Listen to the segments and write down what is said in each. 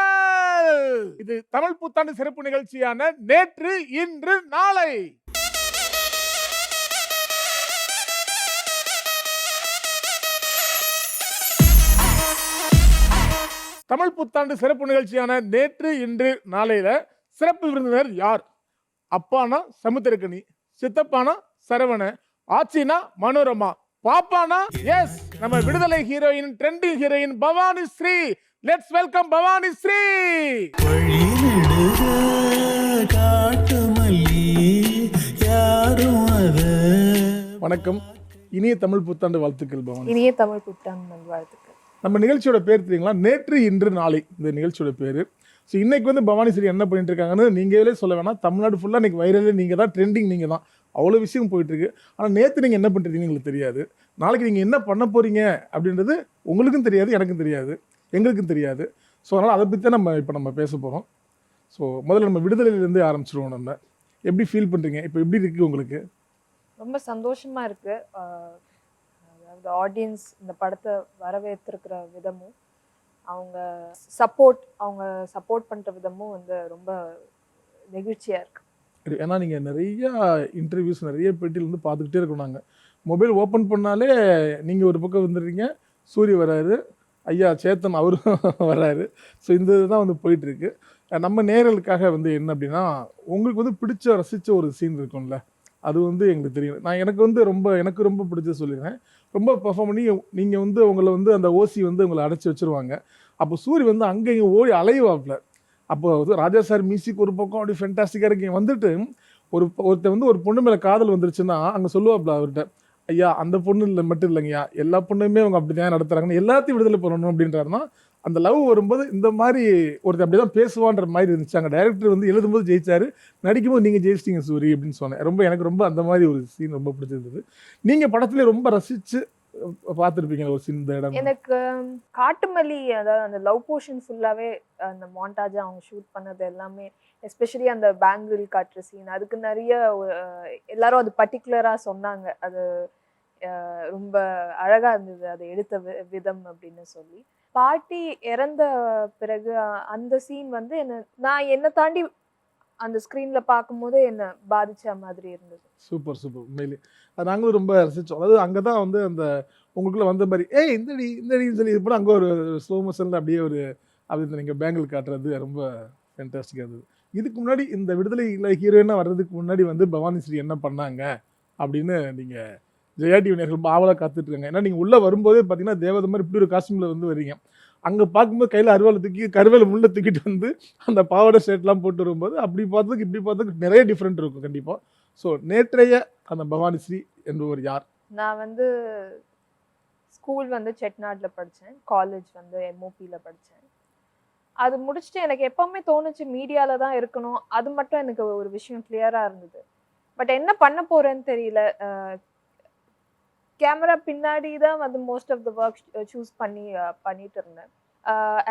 வாழ்த்துக்கள். இது தமிழ் புத்தாண்டு சிறப்பு நிகழ்ச்சியான நேற்று இன்று நாளை. தமிழ் புத்தாண்டு சிறப்பு நிகழ்ச்சியான நேற்று இன்று நாளையில சிறப்பு விருந்தினர் யார்? அப்பானா சமுத்திரக்கனி, சித்தப்பானா சரவண, ஆச்சினா மனோரமா, பாப்பானா எஸ் நம்ம விடுதலை heroine trending heroine Bhavani Sri. Let's welcome Bhavani Sri. வணக்கம், இனிய தமிழ் புத்தாண்டு வாழ்த்துக்கள் பவானி. இனிய தமிழ் புத்தாண்டு வாழ்த்துக்கள். நம்ம நிகழ்ச்சியோட பேர் தெரியுங்களா? நேற்று இன்று நாளை இந்த நிகழ்ச்சியோட பேரு. ஸோ இன்னைக்கு வந்து பவானி ஸ்ரீ என்ன பண்ணிட்டு இருக்காங்கன்னு நீங்களே சொல்ல வேணாம். தமிழ்நாடு ஃபுல்லாக இன்னைக்கு வைரலே நீங்கள் தான், ட்ரெண்டிங் நீங்கள் தான், அவ்வளோ விஷயம் போயிட்டு இருக்கு. ஆனால் நேற்று நீங்கள் என்ன பண்ணிருக்கீங்கன்னு எங்களுக்கு தெரியாது. நாளைக்கு நீங்கள் என்ன பண்ண போறீங்க அப்படின்றது உங்களுக்கும் தெரியாது, எனக்கும் தெரியாது, எங்களுக்கும் தெரியாது. ஸோ அதனால் அதை பற்றி தான் நம்ம பேச போகிறோம். ஸோ முதல்ல நம்ம விடுதலையிலேருந்து ஆரம்பிச்சிருவோம். நம்ம எப்படி ஃபீல் பண்ணுறீங்க? இப்போ எப்படி இருக்குது உங்களுக்கு? ரொம்ப சந்தோஷமா இருக்கு. அதாவது ஆடியன்ஸ் இந்த படத்தை வரவேற்றிருக்கிற விதமும் அவங்க சப்போர்ட் பண்ணுற விதமும் வந்து ரொம்ப நெகிழ்ச்சியாக இருக்கு. ஏன்னா நீங்கள் நிறையா இன்டர்வியூஸ் நிறைய பேட்டியில் வந்து பார்த்துக்கிட்டே இருக்கோம். நாங்கள் மொபைல் ஓப்பன் பண்ணாலே நீங்கள் ஒரு பக்கம் வந்துடுறீங்க, சூரிய வராரு, ஐயா சேத்தன் அவரும் வராரு. ஸோ இந்த இதுதான் வந்து போயிட்டுருக்கு. நம்ம நேயர்களுக்காக வந்து என்ன அப்படின்னா, உங்களுக்கு வந்து ரசித்த ஒரு சீன் இருக்கும்ல, அது வந்து எங்களுக்கு தெரியும். எனக்கு ரொம்ப பிடிச்சது சொல்லிடுறேன். ரொம்ப பெர்ஃபார்ம் பண்ணி நீங்கள் வந்து உங்களை வந்து அந்த ஓசி வந்து உங்களை அடைச்சி வச்சுருவாங்க. அப்போ சூரிய வந்து அங்கே இங்கே ஓடி அலைவாப்ல. அப்போ ராஜா சார் மியூசிக் ஒரு பக்கம் அப்படி ஃபென்டாஸ்டிக்காக இருக்கீங்க. வந்துட்டு ஒருத்தர் வந்து ஒரு பொண்ணு மேலே காதல் வந்துருச்சுன்னா அங்கே சொல்லுவாப்ல அவர்கிட்ட, ஐயா அந்த பொண்ணு இல்லை மட்டும் இல்லைங்கய்யா, எல்லா பொண்ணுமே அவங்க அப்படி தான் நடத்துகிறாங்கன்னு, எல்லாத்தையும் விடுதலை பண்ணணும் அப்படின்றாருன்னா, அந்த லவ் வரும்போது இந்த மாதிரி ஒருத்தர் அப்படி தான் பேசுவான்ற மாதிரி இருந்துச்சு. அங்கே டைரக்டர் வந்து எழுதும்போது ஜெயிச்சாரு, நடிக்கும்போது நீங்கள் ஜெயிச்சிட்டீங்க சூரி அப்படின்னு சொன்னேன். எனக்கு ரொம்ப அந்த மாதிரி ஒரு சீன் ரொம்ப பிடிச்சிருந்தது. நீங்கள் படத்துலேயே ரொம்ப ரசித்து பார்த்துருப்பீங்க ஒரு சீன். இந்த இடம் எனக்கு காட்டுமல்லி, அதாவது அந்த லவ் போர்ஷன் ஃபுல்லாகவே அந்த மாண்டாஜா அவங்க ஷூட் பண்ணது எல்லாமே, எஸ்பெஷலி அந்த பேங்கிள் காட்டுற சீன், அதுக்கு நிறைய எல்லாரும் அது பர்டிகுலராக சொன்னாங்க. அது ரொம்ப அழகாக இருந்தது அது எடுத்த விதம் அப்படின்னு சொல்லி. பாட்டி இறந்த பிறகு அந்த சீன் வந்து என்னை தாண்டி அந்த ஸ்க்ரீனில் பார்க்கும்போது என்னை பாதிச்ச மாதிரி இருந்தது. சூப்பர் உண்மையிலே அது நாங்களும் ரொம்ப ரசித்தோம். அதாவது அங்கே தான் வந்து அந்த உங்களுக்குள்ள வந்த மாதிரி இந்தடின்னு சொல்லி இது அங்கே ஒரு ஸ்லோ மோஷனில் அப்படியே அப்படி நீங்கள் பேங்கிள் காட்டுறது ரொம்ப ஃபேன்டாஸ்டிக்காக இருந்தது. இதுக்கு முன்னாடி இந்த விடுதலை ஹீரோயினாக வர்றதுக்கு முன்னாடி வந்து பவானி ஸ்ரீ என்ன பண்ணாங்க அப்படின்னு நீங்கள் ஜெயா டிவி நேயர்கள் ஆவலாக காத்துட்ருக்காங்க. ஏன்னா நீங்கள் உள்ளே வரும்போதே பார்த்தீங்கன்னா தேவதை மாதிரி இப்படி ஒரு காஸ்டியூமில் வந்து வரீங்க. அங்கே பார்க்கும்போது கையில் கருவேலை முள்ளை தூக்கிட்டு வந்து அந்த பாவாடை ஷர்ட்லாம் போட்டு வரும்போது அப்படி பார்த்ததுக்கு இப்படி பார்த்ததுக்கு நிறைய டிஃப்ரெண்ட் இருக்கும் கண்டிப்பாக. ஸோ நேற்றைய அந்த பவானி ஸ்ரீ என்பவர் யார்? நான் வந்து ஸ்கூல் வந்து செட்நாட்டில் படித்தேன், காலேஜ் வந்து எம்ஓபியில் படித்தேன். அது முடிச்சுட்டு எனக்கு எப்போவுமே தோணுச்சு மீடியாவில் தான் இருக்கணும். அது மட்டும் எனக்கு ஒரு விஷயம் கிளியராக இருந்தது. பட் என்ன பண்ண போகிறேன்னு தெரியல. கேமரா பின்னாடி தான் வந்து most of the work choose பண்ணிட்டு இருந்தேன்.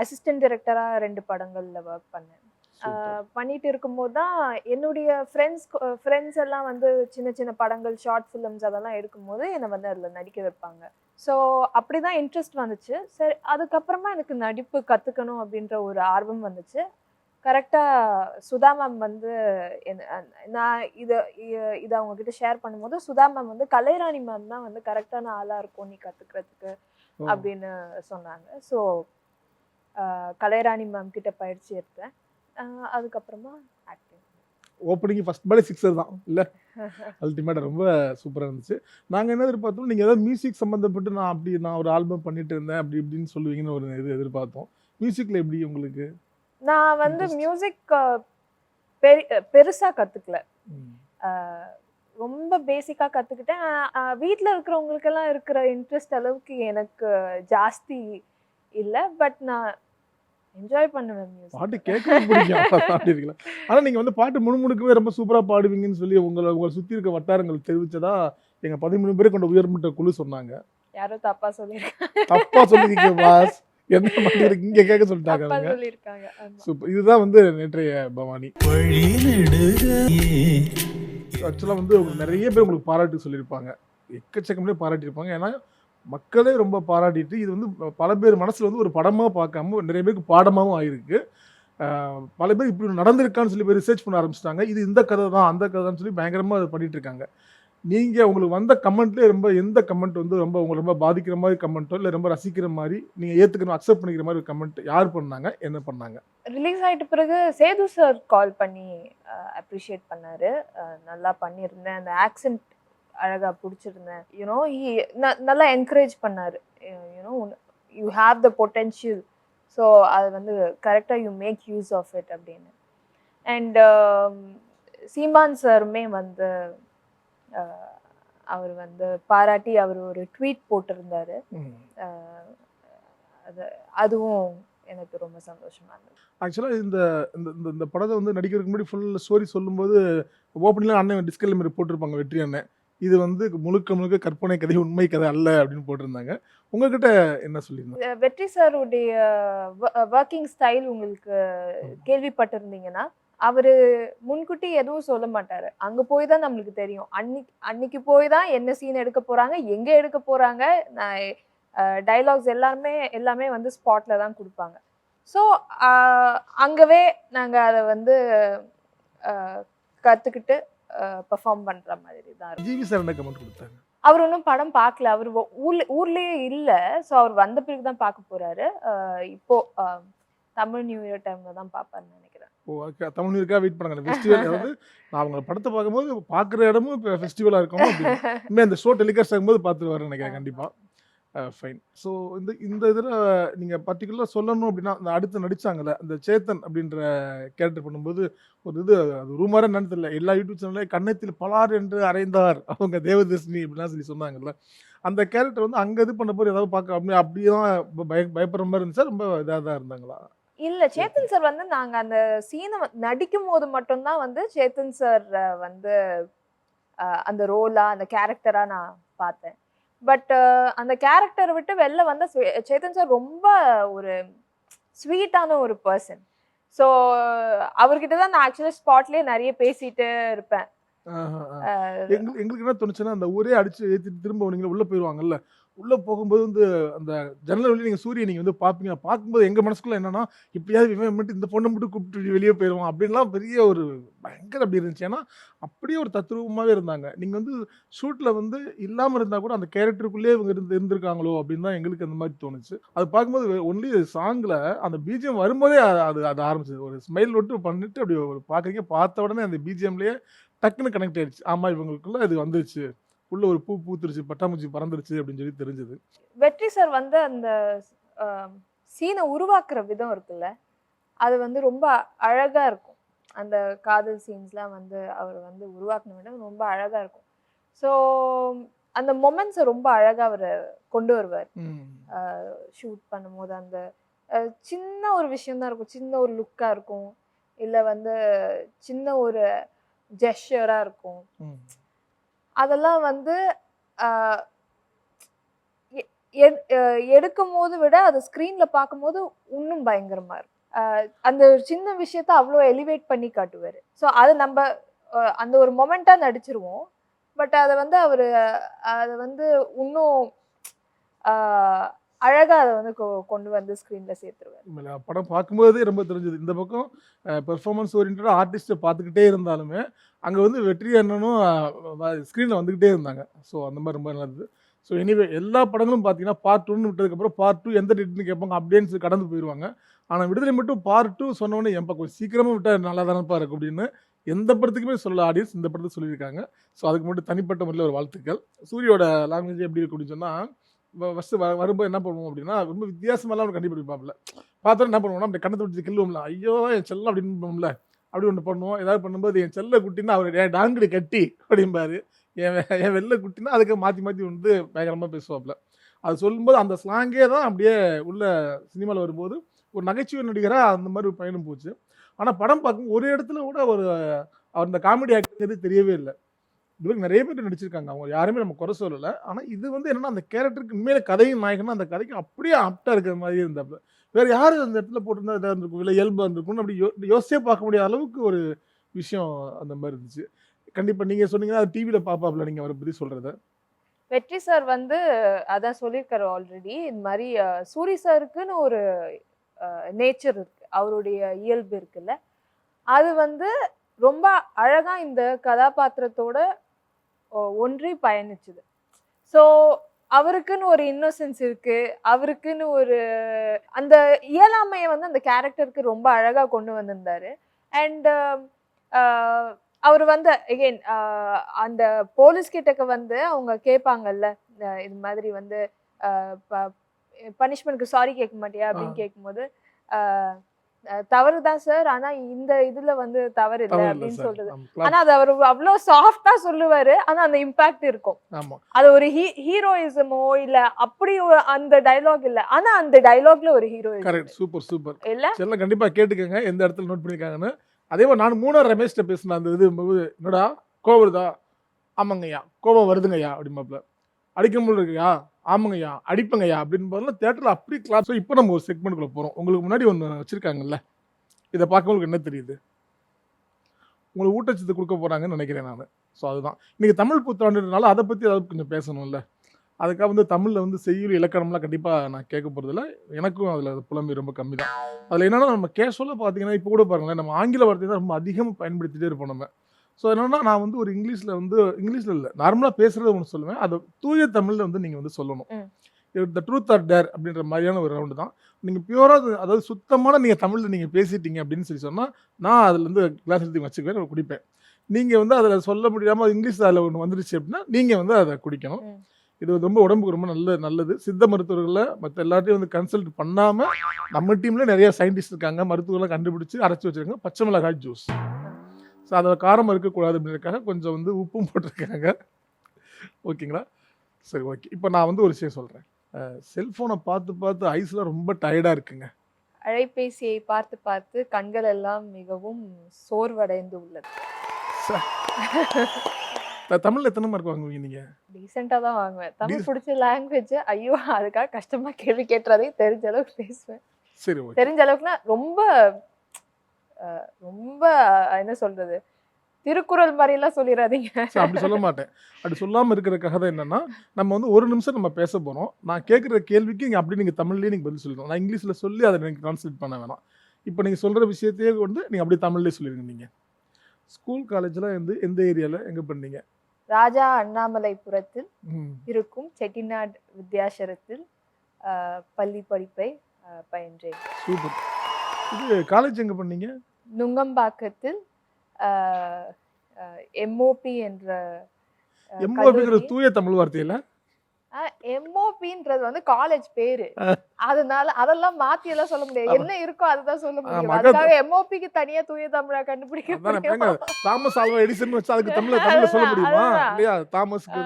அசிஸ்டன்ட் டைரக்டராக 2 படங்களில் ஒர்க் பண்ணேன். பண்ணிட்டு இருக்கும்போது தான் என்னுடைய ஃப்ரெண்ட்ஸ் எல்லாம் வந்து சின்ன சின்ன படங்கள், ஷார்ட் ஃபிலிம்ஸ் அதெல்லாம் எடுக்கும்போது என்னை வந்து அதில் நடிக்க வைப்பாங்க. ஸோ அப்படி தான் இன்ட்ரெஸ்ட் வந்துச்சு. சரி, அதுக்கப்புறமா எனக்கு நடிப்பு கற்றுக்கணும் அப்படின்ற ஒரு ஆர்வம் வந்துச்சு. கரெக்டாக சுதா மேம் வந்து நான் இதை அவங்கக்கிட்ட ஷேர் பண்ணும்போது சுதா மேம் வந்து கலைராணி மேம் தான் வந்து கரெக்டான ஆளாக இருக்கும் நீ கற்றுக்கிறதுக்கு அப்படின்னு சொன்னாங்க. ஸோ கலைராணி மேம் கிட்ட பயிற்சி எடுத்தேன். அதுக்கப்புறமா ஆக்டிங். ஓப்பனிங் ஃபர்ஸ்ட் பாலே 6 தான் இல்லை, அல்டிமேட்டாக ரொம்ப சூப்பராக இருந்துச்சு. நாங்கள் என்ன எதிர்பார்த்தோம், நீங்கள் ஏதாவது மியூசிக் சம்மந்தப்பட்டு நான் ஒரு ஆல்பம் பண்ணிட்டு இருந்தேன் அப்படி இப்படின்னு சொல்லுவீங்கன்னு ஒரு இது எதிர்பார்த்தோம். மியூசிக்கில் எப்படி உங்களுக்கு? நான் வந்து மியூசிக் பெருசாக கற்றுக்கல, ரொம்ப பேசிக்காக கற்றுக்கிட்டேன். வீட்டில் இருக்கிறவங்களுக்கெல்லாம் இருக்கிற இன்ட்ரெஸ்ட் அளவுக்கு எனக்கு ஜாஸ்தி இல்லை. பட் நான் என்ஜாய் பண்ணுவேன் மியூசிக். பாட்டு கேட்கவே பிடிக்கும். ஆனால் நீங்கள் வந்து பாட்டு முணுமுணுக்கவே ரொம்ப சூப்பராக பாடுவீங்கன்னு சொல்லி உங்களை சுற்றி இருக்க வட்டாரங்கள் தெரிவித்ததா எங்கள் 13 பேரை கொண்ட உயர்மட்ட குழு சொன்னாங்க. யாரோ தப்பா சொல்லிருக்கீங்க பாஸ், என்ன மாதிரி இங்கே கேட்க சொல்லிட்டாங்க. சூப்பர். இதுதான் வந்து நேற்றைய பவானி. ஆக்சுவலாக வந்து நிறைய பேர் உங்களுக்கு பாராட்டு சொல்லியிருப்பாங்க, எக்கச்சக்கமே பாராட்டியிருப்பாங்க. ஏன்னா மக்களே ரொம்ப பாராட்டிட்டு இது வந்து பல பேர் மனசில் வந்து ஒரு படமாக பார்க்காம நிறைய பேருக்கு பாடமாகவும் ஆகிருக்கு. பல பேர் இப்படி நடந்திருக்கான்னு சொல்லி போய் ரிசர்ச் பண்ண ஆரம்பிச்சிட்டாங்க. இது இந்த கதை தான் அந்த கதை தான் சொல்லி பயங்கரமாக அதை பண்ணிட்டு இருக்காங்க. நீங்கள் உங்களுக்கு வந்த கமெண்ட்லேயே ரொம்ப எந்த கமெண்ட் வந்து ரொம்ப உங்களை ரொம்ப பாதிக்கிற மாதிரி கமெண்ட்டோ இல்லை ரொம்ப ரசிக்கிற மாதிரி நீங்கள் ஏற்றுக்கணும் அக்செப்ட் பண்ணிக்கிற மாதிரி ஒரு கமெண்ட் யார் பண்ணாங்க, என்ன பண்ணாங்க? ரிலீஸ் ஆயிட்ட பிறகு சேது சார் கால் பண்ணி அப்ரிஷியேட் பண்ணாரு. நல்லா பண்ணியிருந்தேன், அந்த ஆக்சென்ட் அழகா பிடிச்சிருந்தேன், யூனோ நல்லா என்கரேஜ் பண்ணாரு. You know you have the potential, so அது வந்து கரெக்டாக you make use of it அப்படின்னு. அண்ட் சீமான் சாருமே வந்து அவர் வந்து பாராட்டி அவர் ஒரு ட்வீட் போட்டிருந்தாரு. அது அதுவும் எனக்கு ரொம்ப சந்தோஷமா இருந்தது. ஆக்சுவலாக இந்த இந்த இந்த இந்த படத்தை வந்து நடிக்கிறதுக்கு முன்னாடி ஃபுல் ஸ்டோரி சொல்லும்போது ஓப்பனிங்ல அண்ணன் டிஸ்கலைமர் போட்டிருப்பாங்க, வெற்றி அண்ணன். இது வந்து முழுக்க முழுக்க கற்பனை கதை, உண்மை கதை அல்ல அப்படின்னு போட்டிருந்தாங்க. உங்ககிட்ட என்ன சொல்லியிருந்தாங்க? வெற்றி சாருடைய ஒர்க்கிங் ஸ்டைல் உங்களுக்கு கேள்விப்பட்டிருந்தீங்கன்னா, அவரு முன்கூட்டி எதுவும் சொல்ல மாட்டாரு. அங்க போய் தான் நம்மளுக்கு தெரியும். அன்னைக்கு போய் தான் என்ன சீன் எடுக்க போறாங்க, எங்க எடுக்க போறாங்க, டயலாக்ஸ் எல்லாமே வந்து ஸ்பாட்ல தான் கொடுப்பாங்க. ஸோ அங்கவே நாங்க அதை வந்து கத்துக்கிட்டு பெர்ஃபார்ம் பண்ற மாதிரி தான் இருக்கும். ஜிவி சார் என்ன கமெண்ட் கொடுத்தாங்க? அவர் ஒன்றும் படம் பார்க்கல, அவர் ஊர்லயே இல்லை. ஸோ அவர் வந்த பிறகு தான் பார்க்க போறாரு. இப்போ தமிழ் நியூ இயர் டைம்ல தான் பார்ப்பாருன்னு நினைக்கிறேன். ஓ, தமிழ் நியூ இயர்க்காக வெயிட் பண்ணாங்க. ஃபெஸ்டிவல் வந்து நான் அவங்க படத்தை பார்க்கும்போது பார்க்குற இடமும் இப்போ ஃபெஸ்டிவலாக இருக்கணும் அப்படின்னு இனிமேல் அந்த ஷோ டெலிகாஸ்ட் ஆகும்போது பார்த்துட்டு வரேன் நினைக்கிறேன். கண்டிப்பாக ஃபைன். ஸோ இந்த இதில் நீங்கள் பர்டிகுலராக சொல்லணும் அப்படின்னா, அந்த அடுத்து நடித்தாங்கல்ல அந்த சேத்தன் அப்படின்ற கேரக்டர் பண்ணும்போது ஒரு அது ரூமராக என்னன்னு தெரியல, எல்லா யூடியூப் சேனல்லையும் கன்னத்தில் பலார் என்று அறைந்தார் அவங்க தேவதர்ஷினி அப்படிலாம் சொல்லி சொன்னாங்கல்ல, அந்த கேரக்டர் வந்து அங்கே இது பண்ண போது ஏதாவது பார்க்க அப்படியே தான் பயப்படுற மாதிரி இருந்துச்சா, ரொம்ப இதாக தான் இருந்தாங்களா? இல்ல, சேத்தன் சார் வந்து நாங்க அந்த சீனை நடிக்கும் போது மட்டும்தான் வந்து சேத்தன் சார் வந்து அந்த ரோலா அந்த கேரக்டரா நான் பார்த்தேன். பட் அந்த கேரக்டரை விட்டு வெளில வந்த சேத்தன் சார் ரொம்ப ஒரு ஸ்வீட்டான ஒரு பர்சன். ஸோ அவர்கிட்ட தான் நான் ஆக்சுவலாக ஸ்பாட்லேயே நிறைய பேசிட்டு இருப்பேன். எங்களுக்கு என்ன தோணுச்சுன்னா, அந்த ஊரே அடிச்சு ஏற்றிட்டு திரும்ப நீங்க உள்ளே போயிடுவாங்கல்ல, உள்ளே போகும்போது வந்து அந்த ஜன்னல் வழி நீங்கள் சூரிய நீங்கள் வந்து பார்ப்பீங்க. பார்க்கும்போது எங்கள் மனசுக்குள்ள என்னன்னா, இப்படியாவது இவன் மட்டும் இந்த பொண்ணை மட்டும் கூப்பிட்டு வெளியே போயிடுவான் அப்படின்லாம் பெரிய ஒரு பயங்கர அப்படி இருந்துச்சு. ஏன்னா அப்படியே ஒரு தத்ரூபமாகவே இருந்தாங்க. நீங்கள் வந்து ஷூட்டில் வந்து இல்லாமல் இருந்தால் கூட அந்த கேரக்டருக்குள்ளேயே இவங்க இருந்திருக்காங்களோ அப்படின்னு தான் எங்களுக்கு அந்த மாதிரி தோணுச்சு. அது பார்க்கும்போது ஒன்லி சாங்கில் அந்த பிஜிஎம் வரும்போதே அது அது ஆரம்பிச்சது. ஒரு ஸ்மைல் விட்டு பண்ணிட்டு அப்படி ஒரு பார்க்குறீங்க, பார்த்த உடனே அந்த பிஜிஎம்லேயே டக்குன்னு கனெக்ட் ஆயிடுச்சு. ஆமாம், இவங்களுக்குள்ள இது வந்துருச்சு, உள்ள ஒரு பூ பூத்துருச்சு, பட்டாம்பூச்சி பறந்துருச்சு அப்படின்னு சொல்லி தெரிஞ்சது. வெற்றி சார் வந்து அந்த சீனை உருவாக்குற விதம் இருக்குல்ல, அது வந்து ரொம்ப அழகா இருக்கும். அந்த காதல் சீன்ஸ்லாம் வந்து அவர் வந்து உருவாக்குன விடம் ரொம்ப அழகா இருக்கும். ஸோ அந்த மொமெண்ட்ஸை ரொம்ப அழகா அவர் கொண்டு வருவார். ஷூட் பண்ணும்போது அந்த சின்ன ஒரு விஷயம் தான் இருக்கும், சின்ன ஒரு லுக்கா இருக்கும், இல்லை வந்து சின்ன ஒரு ஜெஸ்டரா இருக்கும். அதெல்லாம் வந்து எடுக்கும் போது விட அதை ஸ்க்ரீன்ல பார்க்கும்போது இன்னும் பயங்கரமா இருக்கும். அந்த சின்ன விஷயத்த அவ்வளோ எலிவேட் பண்ணி காட்டுவார். ஸோ அது நம்ம அந்த ஒரு மொமெண்டா நடிச்சிருவோம். பட் அதை வந்து அதை வந்து இன்னும் அழகா அதை வந்து கொண்டு வந்து ஸ்க்ரீன்ல சேர்த்துருவார். படம் பார்க்கும்போதே ரொம்ப தெரிஞ்சது. இந்த பக்கம் பெர்ஃபார்மன்ஸ் ஓரியன்டா ஆர்டிஸ்ட்டை பார்த்துக்கிட்டே இருந்தாலுமே அங்கே வந்து வெற்றி அண்ணனும் ஸ்க்ரீனில் வந்துக்கிட்டே இருந்தாங்க. ஸோ அந்த மாதிரி ரொம்ப நல்லது. ஸோ எனிவே எல்லா படங்களும் பார்த்தீங்கன்னா பார்ட் 1 விட்டதுக்கப்புறம் பார்ட் 2 எந்த டேட்னு கேட்பாங்க, அப்படியே கடந்து போயிடுவாங்க. ஆனால் விடுதலை மட்டும் பார்ட் 2 சொன்னோடனே என் பக்கம் சீக்கிரமாக விட்டால் நல்லா தானப்பா இருக்கும் அப்படின்னு எந்த படத்துக்குமே சொல்ல ஆடியன்ஸ் இந்த படத்தை சொல்லியிருக்காங்க. ஸோ அதுக்கு மட்டும் தனிப்பட்ட முறையில் ஒரு வாழ்த்துக்கள். சூரியோட லாங்குவேஜ் எப்படி இருக்கும் அப்படின்னு சொன்னால், ஃபஸ்ட்டு வரும்போது என்ன பண்ணுவோம் அப்படின்னா, ரொம்ப வித்தியாசமெல்லாம் அவனை கண்டுபிடிப்பாப்புல. பார்த்தோன்னா என்ன பண்ணுவோம்னா, அப்படி கண்ணத்தை பிடிச்சி கில்லுவோம்ல, ஐயோ என் செல்லம் அப்படின்னு பண்ணுவோம்ல, அப்படி ஒன்று பண்ணுவோம். ஏதாவது பண்ணும்போது என் செல்ல குட்டின்னா அவர் என் டாங்கடி கட்டி அப்படிம்பாரு, என் வெள்ளை குட்டினா அதுக்கு மாற்றி மாற்றி வந்து பயங்கரமாக பேசுவாப்புல. அது சொல்லும்போது அந்த ஸ்லாங்கே தான் அப்படியே உள்ள சினிமாவில் வரும்போது ஒரு நகைச்சுவை நடிகராக அந்த மாதிரி ஒரு பயணம் போச்சு. ஆனால் படம் பார்க்கும் ஒரு இடத்துல கூட அவர் அந்த காமெடி ஆக்டர் தெரியவே இல்லை. இதுவரைக்கும் நிறைய பேர் நடிச்சிருக்காங்க, அவங்க யாருமே நம்ம குறை சொல்லலை. ஆனால் இது வந்து என்னன்னா, அந்த கேரக்டருக்கு உண்மையில கதையும் நாயகன்னா அந்த கதைக்கு அப்படியே ஆப்டாக இருக்கிற மாதிரி இருந்தாப்புல. வேறு யார் அந்த இடத்துல போட்டிருந்தா இதாக இருந்திருக்கும், இல்லை இயல்பாக இருந்திருக்கும்னு அப்படி யோசிச்சே பார்க்க முடியாத அளவுக்கு ஒரு விஷயம் அந்த மாதிரி இருந்துச்சு. கண்டிப்பாக நீங்கள் சொன்னீங்கன்னா அது டிவியில் பார்ப்பாப்புல நீங்கள் அவரை பற்றி சொல்கிறத. வெற்றி சார் வந்து அதான் சொல்லியிருக்காரு ஆல்ரெடி. இந்த மாதிரி சூரி சாருக்குன்னு ஒரு நேச்சர் இருக்கு. அவருடைய இயல்பு இருக்குல்ல, அது வந்து ரொம்ப அழகா இந்த கதாபாத்திரத்தோட ஒன்றி பயணிச்சுது. ஸோ அவருக்குன்னு ஒரு இன்னோசென்ஸ் இருக்கு. அவருக்குன்னு ஒரு அந்த இயலாமைய வந்து அந்த கேரக்டருக்கு ரொம்ப அழகா கொண்டு வந்திருந்தாரு. அண்ட் அ அவரு வந்து அகைன் அந்த போலீஸ் கிட்டக்க வந்து அவங்க கேட்பாங்கல்ல, இது மாதிரி வந்து அ ப பனிஷ்மென்ட்க்கு சாரி கேட்க மாட்டியா? ஆ, அப்படின்னு கேட்கும்போது, அ தவறு தான் சார். ஆனா இந்த இதுல வந்து தவறு இல்ல தவறு இல்ல அப்படின்னு சார். சொல்றது. ஆமா, ஆனா கிளாப். அது அவரு அவ்ளோ சாஃப்ட்டா சொல்லுவாரு. ஆனா அந்த இம்பாக்ட் இருக்கும். ஆமா, அது ஒரு ஹீரோயிசமோ இல்ல அப்படி அந்த டயலாக் இல்ல. ஆனா அந்த டயலாக்ல ஒரு ஹீரோயிசம் கரெக்ட். Super, super. இல்ல? செல்லம் கண்டிப்பா கேட்டுக்கங்க. எந்த இடத்துல நோட் பண்ணியிருக்காங்கன்னு. அதே மாரி நான் 3வது ரமேஷ்ட்ட பேசினேன் அந்த இது போது, "என்னடா கோவம் வருதா?" "ஆமாங்கய்யா, கோவம் வருதுங்கய்யா" அப்படிம்பாப்புல. "அடிக்கும் போல இருக்குயா?" "ஆமாங்கய்யா, அடிப்பேங்கய்யா" அப்படின்போதெல்லாம் தியேட்டர்ல அப்படி கிளாப்ஸ். இப்போ நம்ம ஒரு செக்மெண்ட்குள்ள போறோம். உங்களுக்கு முன்னாடி ஒண்ணு வச்சிருக்காங்கல்ல. இத பார்க்கும்போது உங்களுக்கு என்ன தெரியுது? உங்களுக்கு ஊட்டச்சத்து குடுக்க போறாங்கன்னு நெனைக்கிறேன் நானு. ஸோ அதுதான். இன்னைக்கு தமிழ் புத்தாண்டுன்றனால அத பத்தி ஏதாவது கொஞ்சம் பேசணும்ல. அதுக்காக வந்து தமிழ்ல வந்து செய்யுள், இலக்கணம்லாம் கண்டிப்பா நான் கேட்க போறதில்ல. எனக்கும் அதுல புலமை ரொம்ப கம்மி தான். அதுல என்னன்னா நம்ம கேஷுவலா பார்த்தீங்கன்னா, இப்போ கூட பாருங்களேன், நம்ம ஆங்கில வார்த்தைய தான் ரொம்ப அதிகமா பயன்படுத்திட்டே இருப்போம் நம்ம. ஸோ என்னன்னா, நான் வந்து ஒரு இங்கிலீஷ்ல இல்ல. நார்மலா பேசுறத ஒண்ணு சொல்லுவேன். அத தூய தமிழ்ல வந்து நீங்க வந்து சொல்லணும். ம். த ட்ரூத் ஆர் டேர் அப்படின்ற மாரியான ஒரு ரவுண்டு தான். நீங்க பியூரா அதாவது சுத்தமான நீங்க தமிழ்ல நீங்க பேசிட்டீங்க அப்படின்னு சொல்லி சொன்னா, நான் அதுலருந்து கிளாஸ் எடுத்து வச்சுக்குவேன், குடிப்பேன். நீங்க வந்து அதுல சொல்ல முடியாம இங்கிலீஷ் அதுல ஒண்ணு வந்துருச்சு அப்படின்னா, நீங்க வந்து அத குடிக்கணும். ம். இது வந்து ரொம்ப உடம்புக்கு ரொம்ப நல்லது. சித்த மருத்துவர்கள மத்த எல்லாத்தையும் வந்து கன்சல்ட் பண்ணாம, நம்ம டீம்ல நெறைய சயின்டிஸ்ட் இருக்காங்க. மருத்துவர்கள்லாம் கண்டுபிடிச்சு அரைச்சு வச்சிருக்காங்க. பச்சை மிளகாய் ஜூஸ். ஸோ அதில காரமா இருக்கக்கூடாது அப்படின்றதுக்காக கொஞ்சம் வந்து உப்பும் போட்டிருக்காங்க. ஓகேங்களா? சரி, ஓகே. இப்ப நான் வந்து ஒரு விஷயம் சொல்றேன். செல்ஃபோன பார்த்து பார்த்து ஐஸ்லாம் ரொம்ப டயர்டா இருக்குங்க. அலைபேசியை பார்த்து பார்த்து கண்கள் எல்லாம் மிகவும் சோர்வடைந்து உள்ளது. ச்ச! தமிழ்ல எத்தன மார்க் வாங்குவீங்க நீங்க? டீசென்ட்டா தான் வாங்குவேன். தமிழ் டீஸ் புடிச்ச லாங்குவேஜ். ஐயோ! அதுக்காக கஷ்டமா கேள்வி கேட்டுறாதீங்க. தெரிஞ்ச அளவுக்கு பேசுவேன். சரி, ஓகே. தெரிஞ்ச அளவுக்குன்னா ரொம்ப ரொம்ப என்ன சொல்றது? திருக்குறள் மாரிலாம் சொல்லிறாதீங்க. சரி, அப்படி சொல்ல மாட்டேன். அப்படி சொல்லாம இருக்கிறதுக்காக தான் என்னன்னா, நம்ம வந்து 1 நிமிஷம் நம்ம பேச போறோம். நான் கேட்கிற கேள்விக்கு நீங்க அப்படியே நீங்க தமிழ்லயே நீங்க பதில் சொல்லணும். நான் இங்கிலீஷ்ல சொல்லி அத நீங்க டிரான்ஸ்லேட் பண்ண வேணாம். இப்ப நீங்க சொல்ற விஷயத்தையே வந்து நீங்க அப்படியே தமிழ்லயே சொல்லிருங்க நீங்க. ஸ்கூல், காலேஜ்லாம் வந்து எந்த ஏரியால எங்க பண்ணீங்க? ராஜா அண்ணாமலைபுரத்தில் ம். இருக்கும் செட்டிநாடு வித்யாசரத்தில் பள்ளி படிப்பை பயின்றேன். சூப்பர். இது காலேஜ் எங்க பண்ணீங்க? நுங்கம்பாக்கத்தில் அ அ எம்ஓபி என்ற எம்.ஓ.பிங்கிறது கல்லூரி. தூய தமிழ் வார்த்தை இல்ல? எம்ஓபின்றது வந்து காலேஜ் பேரு. அதனால அதெல்லாம் மாத்தி எல்லாம் சொல்ல முடியாது. அப்ப என்ன இருக்கோ அதுதான் சொல்ல முடியும். மகத் அதுக்காக எம்ஓபிக்கு தனியா தூய தமிழா கண்டுபிடிக்க அதானே ஏங்க முடியுமா? தாமஸ் ஆல்வா எடிசன் வச்சு அதுக்கு தமிழ்ல சொல்ல அதுதான், முடியுமா? அதுதான். இல்லையா? அ தாமஸ்க்கு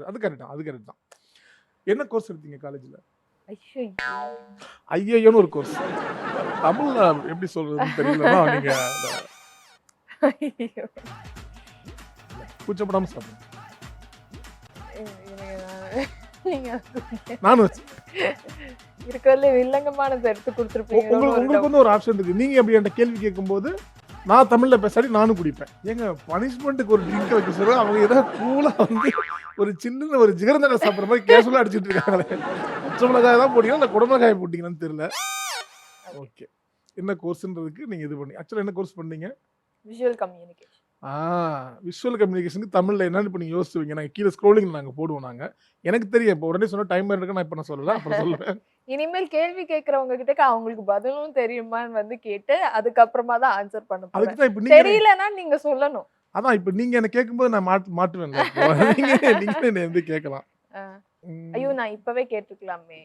அது கரெக்ட் தான். அது கரெக்ட் தான். என்ன கோர்ஸ் எடுத்தீங்க காலேஜ்ல? ஐய்யய்யோ! ஐய்யய்யோன்னு ஒரு கோர்ஸ். தமிழ்ல எப்படி சொல்றதுன்னு தெரியலன்னா, நீங்க ஐயோ! கூச்சப்படாம சாப்பிடுங்க. நீங்க நானும் வச்சு இருக்கிறதுல வில்லங்கமானத எடுத்து குடுத்துருப்பீங்களோன்னு ஒரு உங்களுக்கு டவுட். வந்து ஒரு ஆப்ஷன் இருக்கு. நீங்க அப்படி என்ட்ட கேள்வி கேட்கும்போது, நான் தமிழ்ல பேசாட்டி நானும் குடிப்பேன். ஏங்க பனிஷ்மென்ட்க்கு ஒரு ட்ரிங்க் வைக்க சொல்ல, அவங்க ஏதோ கூலா வந்து ஒரு சில்லுன்னு ஒரு ஜிகர்தண்டை சாப்பிடுற மாரி கேஷுவலா அடிச்சிட்டு இருக்காங்களே. பச்சை மிளகாய் தான் போட்டீங்களா? இல்ல குடமிளகாய போட்டீங்களான்னு தெரியல. ஓகே. என்ன கோர்ஸ்ன்றதுக்கு நீங்க இது பண்ணி ஆக்சுவலா என்ன கோர்ஸ் பண்ணீங்க? Visual communication. ஆ விஷுவல் கம்யூனிகேஷனுக்கு தமிழ்ல என்னன்னு இப்ப நீங்க யோசிச்சுவீங்க. நாங்க கீழ ஸ்க்ரோலிங்ல நாங்க போடுவோம் நாங்க. எனக்கு தெரியும். இப்ப உடனே சொன்னா டைம் இருக்கு. நான் இப்ப நான் சொல்லல. அப்புறம் சொல்லுவேன். இனிமேல் கேள்வி கேட்கிறவங்க கிட்ட அவங்களுக்கு பதிலும் தெரியுமான்னு வந்து கேட்டு, அதுக்கப்புறமா தான் ஆன்சர் பண்ண அதுக்கு போறேன். தான் இப்ப நீங்க தெரியலன்னா நீங்க சொல்லணும். அதான் இப்ப நீங்க என்ன கேட்கும்போது நான் மாட்டுவேன்ல இப்போ. நீங்க நீங்களே என்னைய வந்து கேட்கலாம். அ. ஐயோ! ம். நான் இப்பவே கேட்டுருக்கலாமே.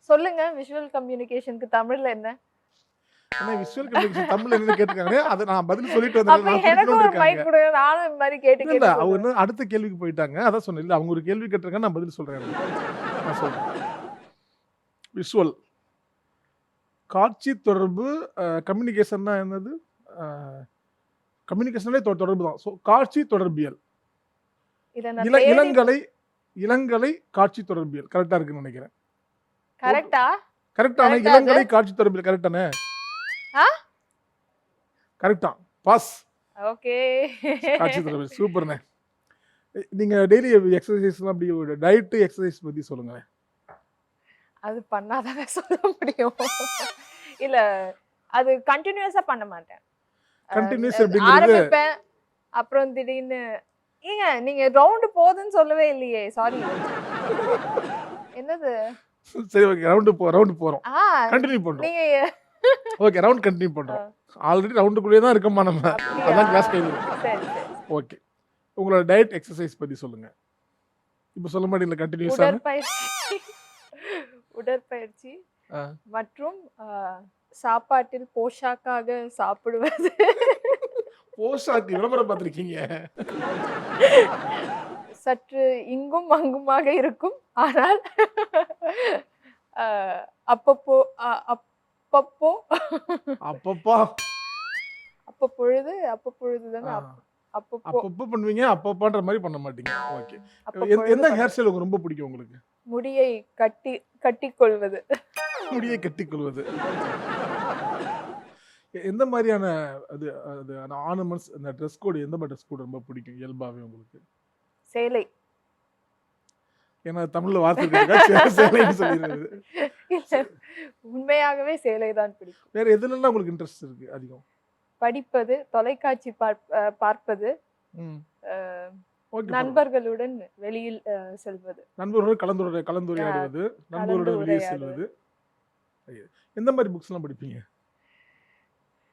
சொல்லுங்க விஷுவல் கம்யூனிகேஷனுக்கு தமிழ்ல என்ன? ஆனா விஷுவல் கம்யூனிகேஷன் தமிழ்ல என்னன்னு கேட்டுருக்காங்க. அத நான் பதில் சொல்லிட்டு வந்துடுறேன். அப்ப நான் எனக்கும் குடிக்கணும்னு ஒரு இருக்காங்க. மைக் குடுங்க. நானும் இந்த மாரி கேட்டு இல்ல கேட்டு அவங்க சொல்லுவேன். இன்னும் அடுத்த கேள்விக்கு போயிட்டாங்க. அதான் சொன்னேன். இல்ல அவங்க ஒரு கேள்வி கேட்டிருக்காங்க. நான் பதில் சொல்றேன். நான் சொல்றேன். விஷுவல் காட்சி தொடர்பு கம்யூனிகேஷன்னா என்னது? அ கம்யூனிகேஷனாலே தொடர்பு தான். காட்சி தொடர்பியல். இத நான் தேடி இளங்கலை இளங்கலை காட்சி தொடர்பியல். கரெக்ட்டா இருக்குன்னு நெனைக்கிறேன். கரெக்ட்டா? கரெக்ட்டான கரெக்ட்டா அது? இளங்கலை காட்சி தொடர்பியல் கரெக்ட் தானே? ஆ? கரெக்ட் தான். பாஸ். ஓகே. காட்சி தொடர்பியல். சூப்பர்ண்ணே. நீங்க டெய்லி எக்ஸர்சைஸ்லாம் அப்படி ஒரு டயட் எக்ஸர்சைஸ் பத்தி சொல்லுங்களேன். அது பண்ணா தானே சொல்ல முடியும். இல்ல அது கண்டினியூஸா பண்ண மாட்டேன். கண்டினியூஸ் அப்படிங்கிறது ஆரம்பிப்பேன், அப்புறம் திடீர்னு ஏங்க நீங்க ரவுண்டு போகுதுன்னு சொல்லவே இல்லையே, சாரி. என்னது? சரி ஓகே, ரவுண்டு போறோம், ஆ கண்டினியூ பண்றோம். நீங்க ஓகே, ரவுண்ட் கண்டினியூ ஆ, பண்றோம். ஆல்ரெடி ரவுண்டுக்குள்ளேயே தான் இருக்கோமா நம்ம. அப்படியா? அதான் கிளாஸ் கையில் இருக்கு. சரி சரி. ஓகே, உங்களோட டயட் எக்ஸசைஸ் பத்தி சொல்லுங்க. இப்போ சொல்ல மாட்டீங்களா கண்டினியூஸான? உடற்பயிற்சி உடற்பயிற்சி ஆ. மற்றும் சாப்பாட்டில் போஷாக்காக சாப்பிடுவது. போஷாக்கு விளம்பரம் பார்த்திருக்கீங்க? சற்று இங்கும் அங்குமாக இருக்கும். ஆனால் அ அப்பப்போ அப்பப்போ அப்பப்பா. அப்பப்பொழுது தானே ஆ. அப்பப்போ அப்பப்போ பண்ணுவீங்க, அப்பப்பான்ற மாதிரி பண்ண மாட்டீங்க. ஓகே. அப்பப்பொழுது எந்த ஹேர் பண்ணுவேன். ஸ்டைல் உங்களுக்கு ரொம்ப பிடிக்கும் உங்களுக்கு? முடியை கட்டிக்கொள்வது. முடியை கட்டிக்கொள்வது. எந்த மாதிரியான அது அது ஆர்னமெண்ட்ஸ், அந்த ட்ரெஸ் கோட், எந்த மாதிரி ட்ரெஸ் கோட் ரொம்ப பிடிக்கும் இயல்பாவே உங்களுக்கு? சேலை. ஏன்னா தமிழ்ல வார்த்தை இருக்கா சேலைன்னு சொல்லிடுறது. இல்ல, உண்மையாகவே சேலை தான் பிடிக்கும். வேற எதுலலாம் உங்களுக்கு இன்ட்ரெஸ்ட் இருக்கு அதிகம்? படிப்பது, தொலைக்காட்சி பார்ப்பது, ம். அ ஓகே. நண்பர்களுடன் வெளியில் செல்வது. நண்பர்களோட அ கலந்துரையாடுவது, நண்பர்களோட கலந்து வெளியே உரையாடுவது. செல்வது. எந்த மாதிரி புக்ஸ்லாம் படிப்பீங்க?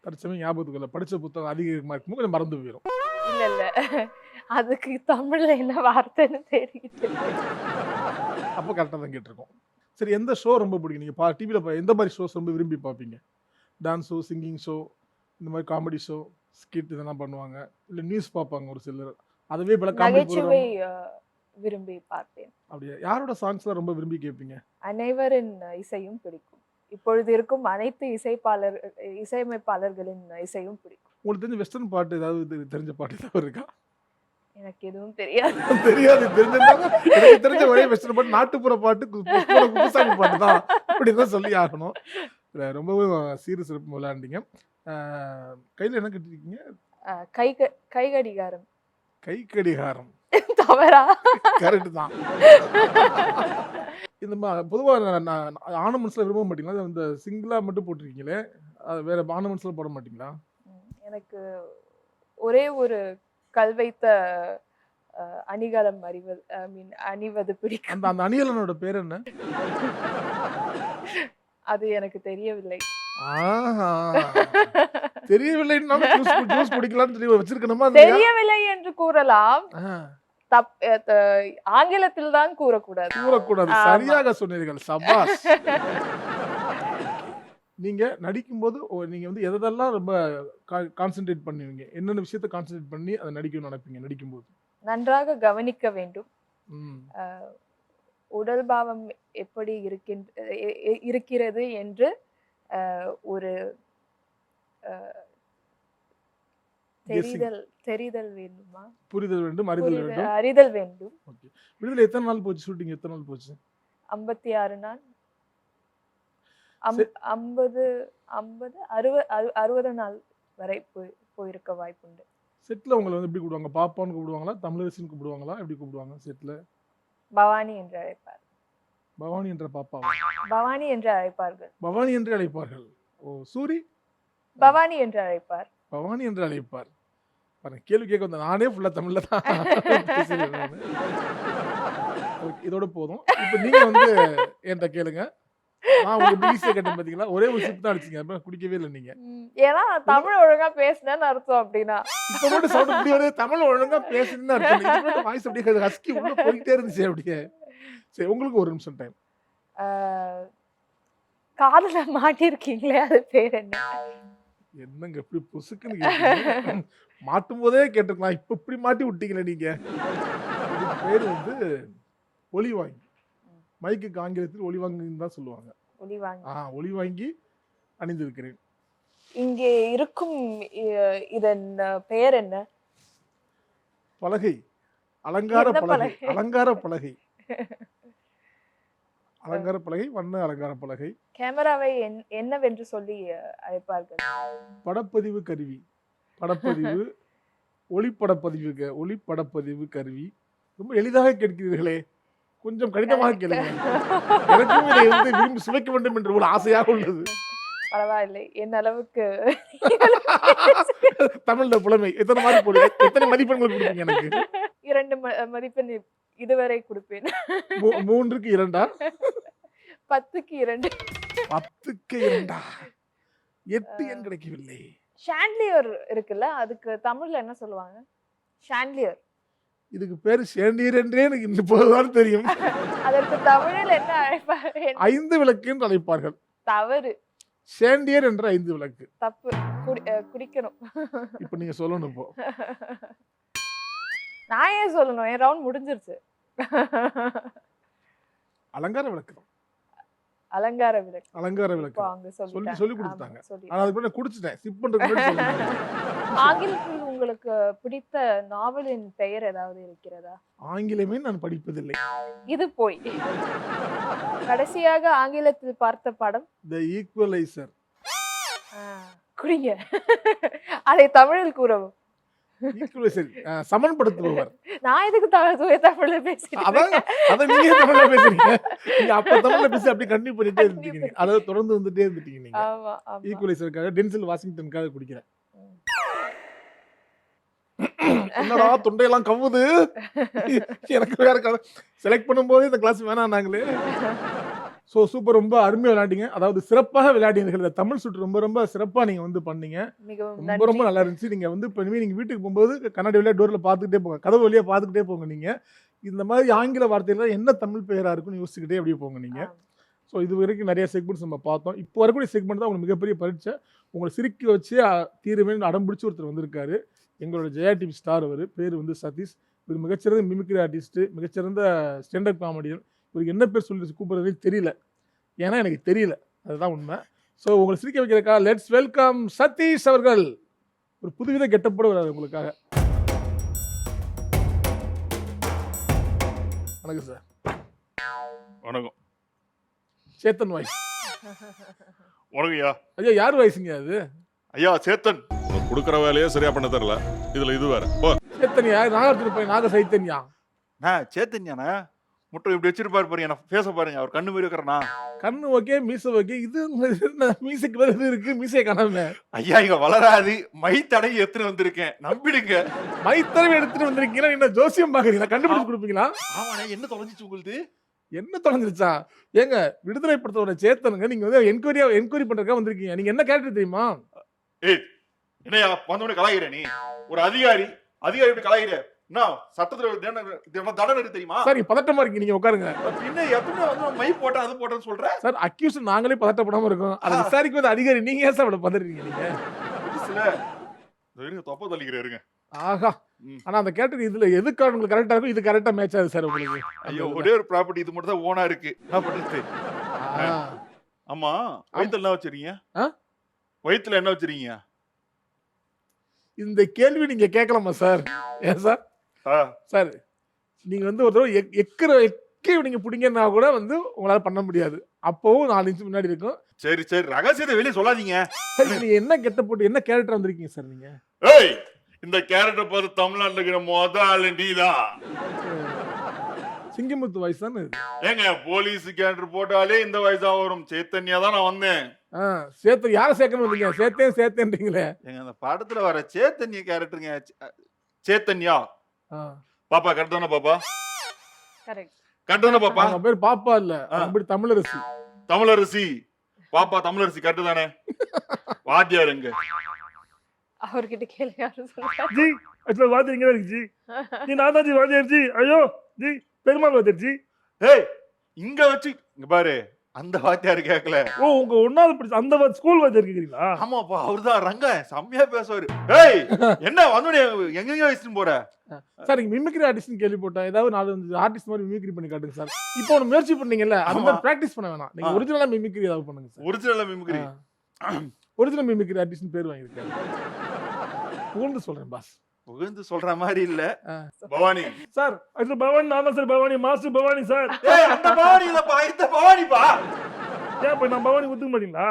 தற்சமயம் ஞாபகத்துக்கு இல்ல. படிச்ச புத்தகம் அதிகமா இருக்கும்போது கொஞ்சம் மறந்து போயிரும். இல்ல. அதுக்கு தமிழ்ல என்ன வார்த்தைன்னு தேடிக்கிட்டு இருக்கேன். அப்ப கரெக்ட்டா தான் கேட்டுருக்கோம். சரி, எந்த ஷோ ரொம்ப பிடிக்கும்? நீங்க டிவில எந்த மாதிரி ஷோஸ் ரொம்ப விரும்பி பார்ப்பீங்க? டான்ஸ் ஷோ, சிங்கிங் ஷோ, இந்த மாதிரி காமெடி ஷோ, ஸ்கிட் இதெல்லாம் பண்ணுவாங்க. இல்ல நியூஸ் பார்ப்பாங்க ஒரு சிலர். அதுவே பல காமெடி நகைச்சுவை ப்ரோகிராம். விரும்பி பார்ப்பேன். அப்படியா? யாரோட சாங்ஸ்லாம் ரொம்ப விரும்பி கேட்பீங்க? அனைவரின் இசையும் பிடிக்கும். இப்பொழுது இருக்கும் அனைத்து இசையமைப்பாளர்களின் இசையும் பிடிக்கும். உங்களுக்கு தெரிஞ்ச வெஸ்டர்ன் பாட்டு ஏதாவது தெரிஞ்ச பாட்டு ஏதாவது இருக்கா? எனக்கு எதுவும் தெரியாது. தெரியாது. தெரிஞ்சிருந்தாலும் எனக்கு தெரிஞ்ச ஒரே வெஸ்டர்ன் பாட்டு நாட்டுப்புற பாட்டு, குப்புசாமி பாட்டு தான். அப்படிதான் சொல்லி ஆகணும். ரொம்பவும் சீரு சிறப்பு விளையாண்டீங்க. கையில என்ன கட்டிருக்கீங்க? கை கடிகாரம். கை கடிகாரம். தவறா? கரெக்ட் தான். இந்த பொதுவா ஆர்னமெண்ட்ஸ்லாம் விரும்ப மாட்டீங்களா? இந்த சிங்கிளா மட்டும் போட்டிருக்கீங்களே, வேற ஆர்னமெண்ட்ஸ்லாம் போட மாட்டீங்களா? எனக்கு ஒரே ஒரு கல் வைத்த அணிகலம் அணிவது பிடிக்கும். அந்த அணிகலனோட பேர் என்ன? அது எனக்கு தெரியவில்லை. ஆஹா. தெரியவில்லைன்னாலும் ஜூஸ் குடிக்கலாம்னு சொல்லி வச்சிருக்கணுமா? தெரியவில்லை என்று கூறலாம். ஆங்கிலத்தில் தான் கூறக்கூடாது. சரியாக சொன்னீர்கள். சபாஷ். நீங்க நடிக்கும்போது நீங்க வந்து எதெல்லாம் ரொம்ப கான்சென்ட்ரேட் பண்ணுவீங்க? என்னென்ன விஷயத்தை கான்சென்ட்ரேட் பண்ணி அதை நடிக்கணும்னு நினைப்பீங்க நடிக்கும்போது? நன்றாக கவனிக்க வேண்டும். ம். உடல் பாவம் எப்படி இருக்கிறது என்று ஒரு தெரிதல் வேண்டுமா? புரிதல் வேண்டும், அறிதல் வேண்டும். ஓகே. விடுதலை எத்தனை நாள் போச்சு? ஷூட்டிங் எத்தனை நாள் போச்சு? 56 நாள். 50 60 நாள் வரை போயிருக்க வாய்ப்புண்டு. செட்ல உங்களை வந்து எப்படி கூப்பிடுவாங்க? பாப்பான்னு கூப்பிடுவாங்களா? தமிழரசின்னு கூப்பிடுவாங்களா? எப்படி கூப்பிடுவாங்க செட்ல? பவானி என்று அழைப்பார். பவானி என்ற பாப்பாவா? பவானி என்று அழைப்பார்கள். பவானி என்று அழைப்பார்கள். ஓ, சூரி? பவானி என்று அழைப்பார். பவானி என்று அழைப்பார். பாருங்க, கேள்வி கேட்க வந்த நானே ஃபுல்லா தமிழ்ல தான் பேசுறேன் நானு. ஓகே, இதோட போதும். இப்போ நீங்க வந்து என்கிட்ட கேளுங்க. நான் உங்களுக்கு ஈஸியா கேட்டேன் பாத்தீங்களா? ஒரே ஒரு சிப் தான் அடிச்சீங்க. அப்புறம் குடிக்கவே இல்லை நீங்க. ஏன்னா தமிழ் ஒழுங்கா பேசுனேன்னு அர்த்தம். அப்படின்னா இப்ப மட்டும் சவுண்ட் இப்படி வருது. தமிழ் ஒழுங்கா பேசுறதுன்னு அர்த்தம். இது மட்டும் வாய்ஸ் அப்படியே ஹஸ்கி உள்ள போயிட்டே இருந்துச்சு அப்படியே. சரி, உங்களுக்கு ஒரு நிமிஷம் டைம். காதுல மாட்டிருக்கீங்களே, அது பேர் என்ன? என்னங்க இப்படி பொசுக்குன்னு கேட்டீங்க? மாட்டும் போதே கேட்டிருக்கலாம். இப்ப இப்படி மாட்டி விட்டீங்களே நீங்க. இதுக்கு பேர் வந்து ஒலிவாங்கி. மைக்குக்கு ஆங்கிலத்தில் ஒலிவாங்கின்னு தான் சொல்லுவாங்க. ஒலிவாங்கி அணிந்திருக்கிறேன். இங்கே இருக்கும் இதன் பெயர் என்ன? பலகை. அலங்கார பலகை. அலங்கார பலகை. அலங்கார பலகை, வண்ண அலங்கார பலகை. கேமராவை என்னவென்று சொல்லி அழைப்பார்கள்? படப்பதிவு கருவி. படப்பதிவு, ஒளிப்படப்பதிவு கருவி. ரொம்ப எளிதாக கேட்கிறீர்களே, கொஞ்சம் கடினமாக கேளுங்க. எனக்கும் இதை வந்து விரும்பி சுவைக்க வேண்டும் என்று ஒரு ஆசையாக உள்ளது. பரவாயில்லை, என் அளவுக்கு தமிழ்ல புலமை எத்தனை மார்க் போடுங்க, எத்தனை மதிப்பெண்கள் கொடுப்பீங்க எனக்கு? 2 மதிப்பெண் இதுவரை கொடுப்பேன். 3க்கு 2ஆ? 10க்கு 2. 10க்கு 2ஆ? 8 எண் கிடைக்கவில்லை. ஷாண்ட்லியர் இருக்குல்ல, அதுக்கு தமிழ்ல என்ன சொல்லுவாங்க? ஷாண்ட்லியர். இதுக்கு பேரு ஷேண்டியர் என்றே எனக்கு இப்போதுதான் தெரியும். அதற்கு தமிழில் என்ன அழைப்பார்? 5 விளக்கு என்று அழைப்பார்கள். தவறு. ஷேண்டியர் என்ற 5 விளக்கு. தப்பு. குடிக்கணும். இப்ப நீங்க சொல்லணும். இப்போ நான் ஏன் சொல்லணும்? என் ரவுண்ட் முடிஞ்சிருச்சு. அலங்கார விளக்கு தான். அலங்கார விளக்கு. அலங்கார விளக்கு இப்போ அங்க சொல்லி சொல்லிட்டாங்க. கொடுத்தாங்க. சொல்லி. ஆனா அதுக்கு நான் குடிச்சிட்டேன். சிப் பண்றதுக்கு முன்னாடி சொல்லுங்க. ஆங்கிலத்தில் உங்களுக்கு பிடித்த நாவலின் பெயர் ஏதாவது இருக்கிறதா? ஆங்கிலமே நான் படிப்பதில்லை. இது போய். கடைசியாக ஆங்கிலத்தில் பார்த்த படம்? தி ஈக்குவலைசர். குடிங்க. அதை தமிழில் கூறவும். ஈக்குவலைசர் சமன்படுத்துபவர். நான் எதுக்கு தமிழ்ல பேசுறேன்? அத நீங்க தமிழ்ல பேசுறீங்க. நீங்க அப்ப தமிழ்ல பேசி அப்படி கண்டினியூ பண்ணிட்டே இருந்தீங்க. அதாவது தொடர்ந்து வந்துட்டே இருந்தீங்க நீங்க. ஆமா ஆமா. ஈக்குவலைசருக்காக டென்சில் வாஷிங்டனுக்காக குடிக்கிறேன். என்னடா தொண்டையெல்லாம் கவுது. எனக்கு வேற செலக்ட் பண்ணும்போது இந்த கிளாஸ் வேணாம்னாங்களே. ஸோ சூப்பர், ரொம்ப அருமையாக விளையாடிங்க. அதாவது சிறப்பாக விளையாடினீர்கள். இந்த தமிழ் சுற்று ரொம்ப ரொம்ப சிறப்பாக நீங்கள் வந்து பண்ணீங்க. ரொம்ப ரொம்ப நல்லா இருந்துச்சு. நீங்கள் வந்து இப்போ நீங்கள் வீட்டுக்கு போகும்போது கண்ணாடி வழியாக டோரில் பார்த்துக்கிட்டே போங்க, கதவு வழியாக பார்த்துக்கிட்டே போங்க. நீங்கள் இந்த மாதிரி ஆங்கில வார்த்தைகள் என்ன தமிழ் பெயராக இருக்குன்னு யோசிச்சுக்கிட்டே அப்படியே போங்க நீங்கள். ஸோ இது வரைக்கும் நிறைய செக்மெண்ட்ஸ் நம்ம பார்த்தோம். இப்போ வரக்கூடிய செக்மெண்ட் தான் உங்களுக்கு மிகப்பெரிய பரீட்சை. உங்களை சிரிக்க வச்சு தீர்வேன்னு அடம்பிடிச்சு ஒருத்தர் வந்திருக்காரு. எங்களோட ஜெயா டிவி ஸ்டார். அவர் பேர் வந்து சதீஷ். இவர் மிகச்சிறந்த மிமிக்ரி ஆர்டிஸ்ட்டு, மிகச்சிறந்த ஸ்டாண்டப் காமெடியன். இவருக்கு என்ன பேர் சொல்லி கூப்பிட்றதே தெரியல, ஏன்னா எனக்கு தெரியல, அதுதான் உண்மை. ஸோ உங்களை சிரிக்க வைக்கிறக்கா லெட்ஸ் வெல்கம் சதீஷ் அவர்கள். ஒரு புதுவித கெட்டப்பட வராது உங்களுக்காக. வணக்கம் சார். வணக்கம். சேத்தன் வாய்ஸ். வணக்கம் ஐயா. ஐயா யார் வாய்ஸுங்க அது? ஐயா சேத்தன். கொடுக்குற வேலையே சரியா பண்ண தெரியல, இதுல இது வேற. சேத்தன்யா நாகரத்துக்கு போய் நாக சைத்தன்யா. நான் சேத்தன்யாண்ணா. முட்டை இப்படி வச்சிருப்பாரு பாருங்க, என்ன பேச பாருங்க, அவர் கண்ணு மாதிரி இருக்கிறனா. கண்ணு ஓகே, மீசை ஓகே. இது மீசைக்கு பதில் இருக்கு, மீசையை காணாம. ஐயா இங்க வளராது, மை தடவி எடுத்துட்டு வந்திருக்கேன், நம்பிடுங்க. மைத்தடவை எடுத்துட்டு வந்திருக்கீங்களா? என்ன ஜோசியம் பாக்குறீங்களா? கண்டுபிடிச்சு கொடுப்பீங்களா? ஆமாண்ணா. என்ன தொலைஞ்சிச்சு உங்களுக்கு? என்ன தொலைஞ்சிருச்சா? ஏங்க விடுதலை படத்தோட சேத்தனுங்க, நீங்க வந்து என்கொயரி பண்றதுக்காக வந்திருக்கீங்க. நீங்க என்ன கேரக்டர் தெரியுமா? ஏய் என்னையா வந்தோடனே கலாயிர? நீ ஒரு அதிகாரி எப்படி கலாயிர? என்ன சட்டத்துல தடனை தெரியுமா? சார் பதட்டமா இருக்கு, நீங்க உட்காருங்க. என்ன எத்தனை வந்து மை போட்டா அது போட்டேன்னு சொல்றேன் சார். அக்யூஸ் நாங்களே பதட்டப்படாம இருக்கோம். அதை விசாரிக்க வந்து அதிகாரி நீங்க ஏன் சார் அவ்வளவு பதறீங்க? நீங்க இருங்க தொப்ப தள்ளிக்கிறேருங்க. ஆஹா. ஆனா அந்த கேரக்டர் இதுல எதுக்கு உங்களுக்கு கரெக்டா இருக்கும், இது கரெக்டா மேட்ச் ஆகுது சார் உங்களுக்கு. ஐயோ ஒரே ஒரு ப்ராப்பர்ட்டி இது மட்டும் தான் ஓனா இருக்கு. என்ன பண்றது? ஆமா வயித்துல என்ன வச்சிருக்கீங்க? வயித்துல என்ன வச்சிருக்கீங்க? இந்த கேள்வி நீங்க கேட்கலாமா சார்? ஏன் சார்? சார் நீங்க வந்து ஒரு தடவை எக்கை நீங்க பிடிங்கன்னா கூட வந்து உங்களால பண்ண முடியாது. அப்பவும் 4 இன்ச் முன்னாடி இருக்கும். சரி சரி, ரகசியத்தை வெளியே சொல்லாதீங்க. சரி நீங்க என்ன கெட்ட போட்டு என்ன கேரக்டர் வந்திருக்கீங்க சார் நீங்க? ஏய் இந்த கேரக்டர் பார்த்து தமிழ்நாட்டுல இருக்கிற மொத ஆளு நீதான். சிங்கமுத்து வாய்ஸ் தானே? ஏங்க போலீஸ் கேரக்டர் போட்டாலே இந்த வயசு தான் வரும். சேத்தன்யா தான் நான் வந்தேன். சேத்தன் யாரை சேர்க்கணும் வந்தீங்க? சேத்தேன்றீங்களே. எங்க அந்த படத்துல வர சேத்தன்யா கேரக்டருங்க. சேத்தன்யா பாப்பா கரெக்ட் தானே? பாப்பா கரெக்ட். கரெக்ட் தானே? பாப்பா அவங்க பேர் பாப்பா இல்ல, அப்படி தமிழரசி. தமிழரசி பாப்பா தமிழரசி கரெக்ட் தானே? வாத்தியாருங்க அவர்கிட்ட கேளு. யாரு சொல்றா? ஜி actually வாத்தியார் இங்க இருக்கு ஜி. நீ நான் தான் ஜி வாத்தியார் ஜி. ஐயோ ஜி பெருமாள் வாத்தியார் ஜி. ஏய் இங்க வச்சு இங்க பாரு, அந்த வாத்தியார் கேட்கல. ஓ உங்க ஒன்னாவது படிச்ச அந்த ஸ்கூல் வாத்தியார் கேக்குறீங்களா? ஆமாப்பா அவர்தான் ரங்க செம்மையா பேசுவாரு. ஏய் என்ன வந்து எங்கெங்க வயசுன்னு போற? சார் நீங்க மிமிக்ரி ஆர்டிஸ்ட் கேள்விப்பட்டேன். ஏதாவது 4 ஆர்டிஸ்ட் மாதிரி மிமிக்ரி பண்ணி காட்டுங்க சார். இப்போ ஒன்னு முயற்சி பண்ணீங்கல்ல, அந்த மாதிரி பிராக்டிஸ் பண்ண வேணாம். நீங்க ஒரிஜினலா மிமிக்ரி ஏதாவது பண்ணுங்க sir. Original mimicry. Original mimicry artist பேர் வாங்கிருக்காரு. புகழ்ந்து சொல்றேன் பாஸ். புகழ்ந்து சொல்ற மாதிரி இல்ல. பவானி சார். அது பவானி நான் தான் sir. Bhavani master Bhavani sir. ஏய் அந்த பவானி இல்லப்பா, இந்த பவானி பா. ஏன் போய் நான் பவானி ஒத்துக்க மாட்டீங்களா?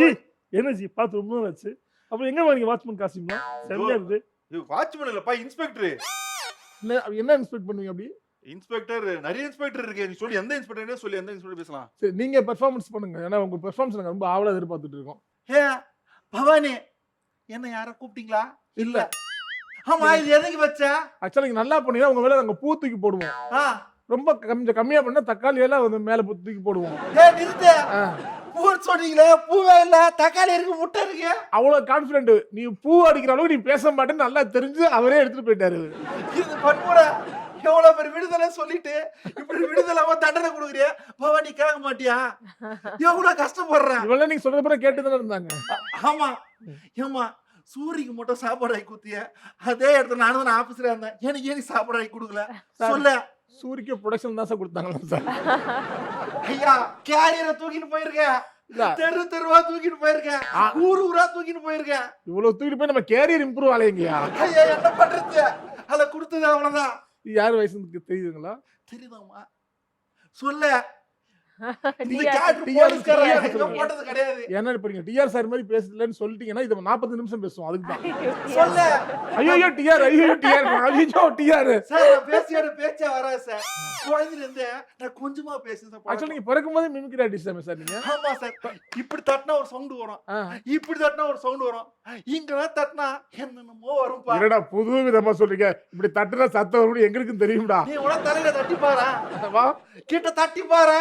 ஜி என்ன ஜி பார்த்து ரொம்ப நாள் ஆச்சு. அப்ப எங்க வாங்க வாட்ச்மேன் காஸ்டியூம்லாம் செம்மையா இருக்கு. இது வாட்ச்மேன் இல்லப்பா, இன்ஸ்பெக்டர். என்ன இன்ஸ்பெக்ட் பண்ணுவீங்க அப்படி? இன்ஸ்பெக்டர் நிறைய இன்ஸ்பெக்டர் இருக்கு. நீ சொல்லி எந்த இன்ஸ்பெக்டர் சொல்லி எந்த இன்ஸ்பெக்டர் பேசலாம். சரி நீங்க பெர்ஃபார்மன்ஸ் பண்ணுங்க. ஏன்னா உங்க பெர்ஃபார்மன்ஸ் நாங்க ரொம்ப ஆவலா எதிர்பார்த்துட்டு இருக்கோம். ஹே பவானி, என்ன யாரை கூப்பிட்டீங்களா? இல்ல ஆமா, இது எதுக்கு வச்ச? ஆக்சுவலா நீங்க நல்லா பண்ணீங்கன்னா உங்க மேல நாங்க பூ தூக்கி போடுவோம். ஆ, ரொம்ப கொஞ்சம் கம்மியா பண்ணா தக்காளி எல்லாம் வந்து மேல பூ தூக்கி போடுவோம். ஹே நிறுத்து. ஆ. பூ சொன்னீங்களே, பூவே இல்ல, தக்காளி இருக்கு, முட்டை இருக்கு. அவ்வளவு கான்பிடென்ட். நீ பூ அடிக்கிற அளவுக்கு நீ பேச மாட்டேன்னு நல்லா தெரிஞ்சு அவரே எடுத்துட்டு போயிட்டாரு. இது பண்புடா. எவ்வளவு பேர் விடுதலை சொல்லிட்டு இப்படி விடுதலை தண்டனை கொடுக்குறிய. பவானி கேட்க மாட்டியா? எவ்வளவு கஷ்டப்படுறேன். இவெல்லாம் நீங்க சொல்ற பிறகு கேட்டு தானே இருந்தாங்க. ஆமா ஏமா, சூரிக்கு மட்டும் சாப்பாடு ஆகி குத்திய, அதே இடத்துல நானும் தான் ஆபீஸ்ல இருந்தேன். எனக்கு ஏன் சாப்பாடு ஆகி கொடுக்கல சொல்ல? சூரிக்கு ப்ரொடக்ஷன் தான் சார் கொடுத்தாங்களா சார்? ஐயா, கேரியரை தூக்கிட்டு போயிருக்கேன், இல்ல தெரு தெருவா தூக்கிட்டு போயிருக்கேன், ஊரு ஊரா தூக்கிட்டு போயிருக்கேன். இவ்வளவு தூக்கிட்டு போய் நம்ம கேரியர் இம்ப்ரூவ் ஆலைங்கயா. ஐயா என்ன பண்றது? அத கொடுத்தது அவ்வளவுதான். யார் வயசுக்கு தெரியுதுங்களா? தெரியுதாமா? சொல்ல. இந்த TR கேரக்டர் TR போலீஸ்காரன் எங்க போட்டது கிடையாது. ஏன்னா இப்ப நீங்க டிஆர் சார் மாதிரி பேசலன்னு சொல்லிட்டீங்கன்னா இது 40 நிமிஷம் பேசுவோம். அதுக்கு தான் சொல்ல. ஐயோ டிஆர் ஐயோ டிஆர் ஐயோ டிஆர். சார் நான் பேசியோட பேச்சே வராது சார். குழந்தைல இருந்து நான் கொஞ்சமா பேசுறேன் சார். ஆக்சுவலி நீங்க பிறக்கும் போது மிமிக்ரி ஆர்டிஸ்ட் தானே சார் நீங்க? ஆமா சார். இப்படி தட்டினா ஒரு சவுண்ட் வரும், இப்படி தட்டினா ஒரு சவுண்ட் வரும், இங்கெல்லாம் தட்டினா என்னென்னமோ வரும்பா. என்னடா புது விதமா சொல்றீங்க? இப்படி தட்டுனா சத்தம் வரும்னு எங்களுக்கும் தெரியும்டா. நீ உன தலையில தட்டி பாரு, வா கிட்ட தட்டி பாரு.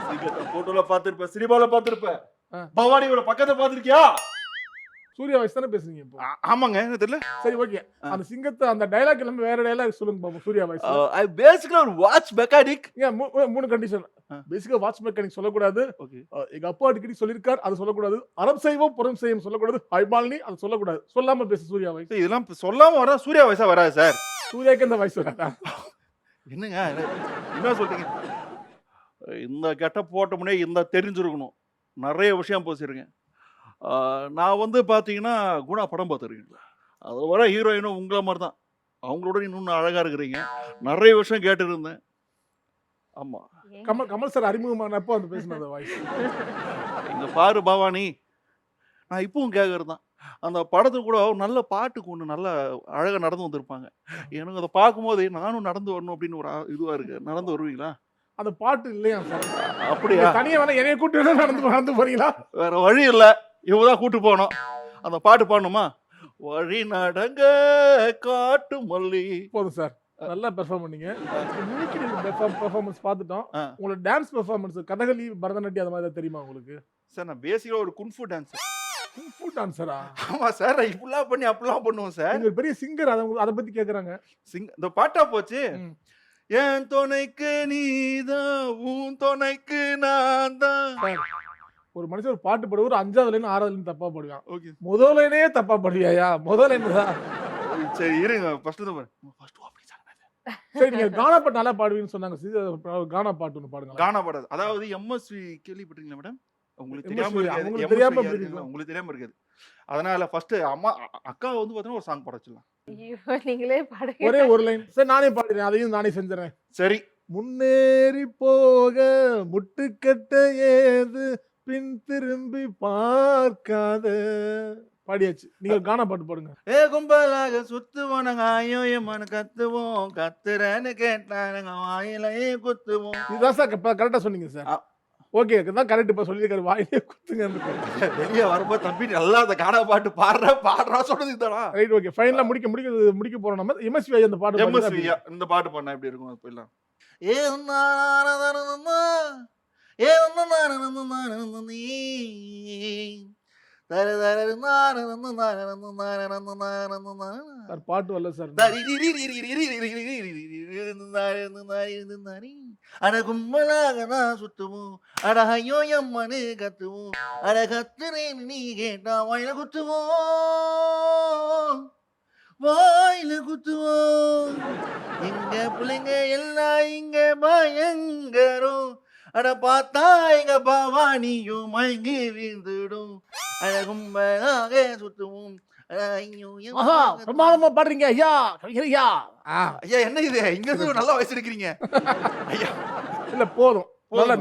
சீக்கிரத்தை போட்டோல பாத்துருப்ப, சினிமால பாத்துருப்ப. ஆ. பவானியோட பக்கத்தை பாத்துருக்கியா? சூர்யா வாய்ஸ் தானே பேசுறீங்க இப்போ? ஆமாங்க, என்ன தெரியல. சரி ஓகே. அந்த சிங்கத்தை அந்த டயலாக் இல்லாம வேற டயலாக் சொல்லுங்க பாப்போம் சூர்யா வாய்ஸ். ஐ பேசிக்கலி ஒரு வாட்ச் மெக்கானிக். ஏன் மூணு கண்டிஷன். பேசிக்கா வாட்ச் மெக்கானிக் சொல்லக்கூடாது. ஓகே. எங்க அப்பா அடிக்கடி சொல்லிருக்கார், அது சொல்லக்கூடாது. அறம் செய்வோம் புறம் செய்வோம் சொல்லக்கூடாது. ஹைமாலினி அது சொல்லக்கூடாது. சொல்லாம பேச சூர்யா வாய்ஸ். இதெல்லாம் சொல்லாம வர சூர்யா வயசா வராது சார். சூர்யாக்கு இந்த வாய்ஸ் வராதா? என்னங்க என்ன சொல்றீங்க? இந்த கெட்டப் போட்ட முன்னே இந்த தெரிஞ்சிருக்கணும். நிறைய விஷயம் பேசியிருக்கேன். நான் வந்து பார்த்தீங்கன்னா குணா படம் பார்த்துருக்கீங்களா? அதில் வர ஹீரோயினும் உங்களை மாதிரி தான். அவங்களோட இன்னும் அழகாக இருக்கிறீங்க. நிறைய விஷயம் கேட்டுருந்தேன். ஆமாம், கமல் சார் அறிமுகமானப்போ அந்த பேசின அந்த வாய்ஸ். இங்கே பாரு பவானி, நான் இப்பவும் கேட்கறது தான். அந்த படத்துக்கு கூட ஒரு நல்ல பாட்டுக்கு ஒன்று நல்ல அழகாக நடந்து வந்திருப்பாங்க. எனக்கு அதை பார்க்கும்போது நானும் நடந்து வரணும் அப்படின்னு ஒரு இதுவாக இருக்குது. நடந்து வருவீங்களா? அந்த பாட்டு இல்லையா சார்? அப்படியா? தனியா வேணா என்னைய கூட்டு நடந்து போறீங்களா? வேற வழி இல்லை, இவங்க தான் கூட்டு போகணும். அந்த பாட்டு பாடணுமா? வழி நடங்க காட்டு மல்லி. போதும் சார், நல்லா பெர்ஃபார்ம் பண்ணீங்க. மிமிக்ரி பெர்ஃபார்மன்ஸ் பார்த்துட்டோம். உங்களோட டான்ஸ் பெர்ஃபார்மன்ஸ் கதகளி பரதநாட்டியம் அது மாதிரி தெரியுமா உங்களுக்கு? சார் நான் பேசிக்கலாக ஒரு குன்ஃபு டான்ஸர். குங்ஃபூ டான்ஸரா? ஆமாம் சார், நான் இப்படிலாம் பண்ணி அப்படிலாம் பண்ணுவோம் சார். நீங்க ஒரு பெரிய சிங்கர், அதை பத்தி கேக்குறாங்க. இந்த பாட்டா போச்சு. என் துணைக்கு நீதான், உன் துணைக்கு நான் தான். ஒரு மனுஷன் ஒரு பாட்டு பாடுவோம், ஒரு 5வது லைன் 6வது லைன் தப்பா பாடுவான். ஓகே, முதல் லைனே தப்பா பாடுவியா? முதல் லைன் தான். சரி இருங்க, ஃபர்ஸ்ட் தான் ஃபர்ஸ்ட் அப்படி சாங்க. சரி நீங்க கானா பாட்டு நல்லா பாடுவீங்கன்னு சொன்னாங்க. கானா பாட்டு ஒன்று பாடுங்க. கானா பாடாது. அதாவது எம்எஸ்வி கேள்விப்பட்டீங்களா மேடம்? உங்களுக்கு தெரியாம இருக்காது. உங்களுக்கு தெரியாம இருக்காது. அதனால ஃபர்ஸ்ட் அக்கா வந்து பார்த்தீங்கன்னா ஒரு சாங் பாட வச்சிடலாம். ஐயோ, நீங்களே பாடுங்க. ஒரே ஒரு லைன். சரி நானே பாடுறேன், அதையும் நானே செஞ்சுறேன். சரி. முன்னேறி போக முட்டுக்கட்ட ஏது, பின் திரும்பி பார்க்காத. பாடியாச்சு. நீங்க கானா பாட்டு பாடுங்க. ஏ கும்பலாக சுத்துவோனங்க, ஐயோ எம்மனு கத்துவோம், கத்துறேன்னு கேட்டானுங்க, வாயிலையே குத்துவோம். இதுதான் சார் கரெக்டா சொன்னீங்க சார். ஓகே, தான் கரெக்ட். இப்ப சொல்லியிருக்காரு வாயிலே குத்துங்க. வெளியே வரும்போது தம்பி நல்லா அந்த கானா பாட்டு பாடுறா சொல்றது இதுதானா? Right, okay. ஃபைனலா முடிக்க போறோம் நம்ம. எம்எஸ்வி அந்த பாட்டு எம்எஸ்வி இந்த பாட்டு பண்ணா எப்படி இருக்கும்? போயிடலாம். ஏ பாட்டு வரல சார். அட கும்பலாக தான் சுத்துவோம், அட ஐயோ எம்மனு கத்துவோம், அட கத்துறேன் நீ கேட்டா வாயில குத்துவோம், வாயில குத்துவோம். எங்க பிள்ளைங்க எல்லாம் இங்க பயங்கரம், அட பார்த்தா எங்க பவானியும் மயங்கி வீழ்ந்துடும், அட கும்பலாக சுத்துவோம். பிரமாதமா பாடுறீங்க ஐயா. ஐயா ஐயா என்ன இது, இங்க இருந்து நல்லா வயசு எடுக்கிறீங்க ஐயா. இல்ல போதும்,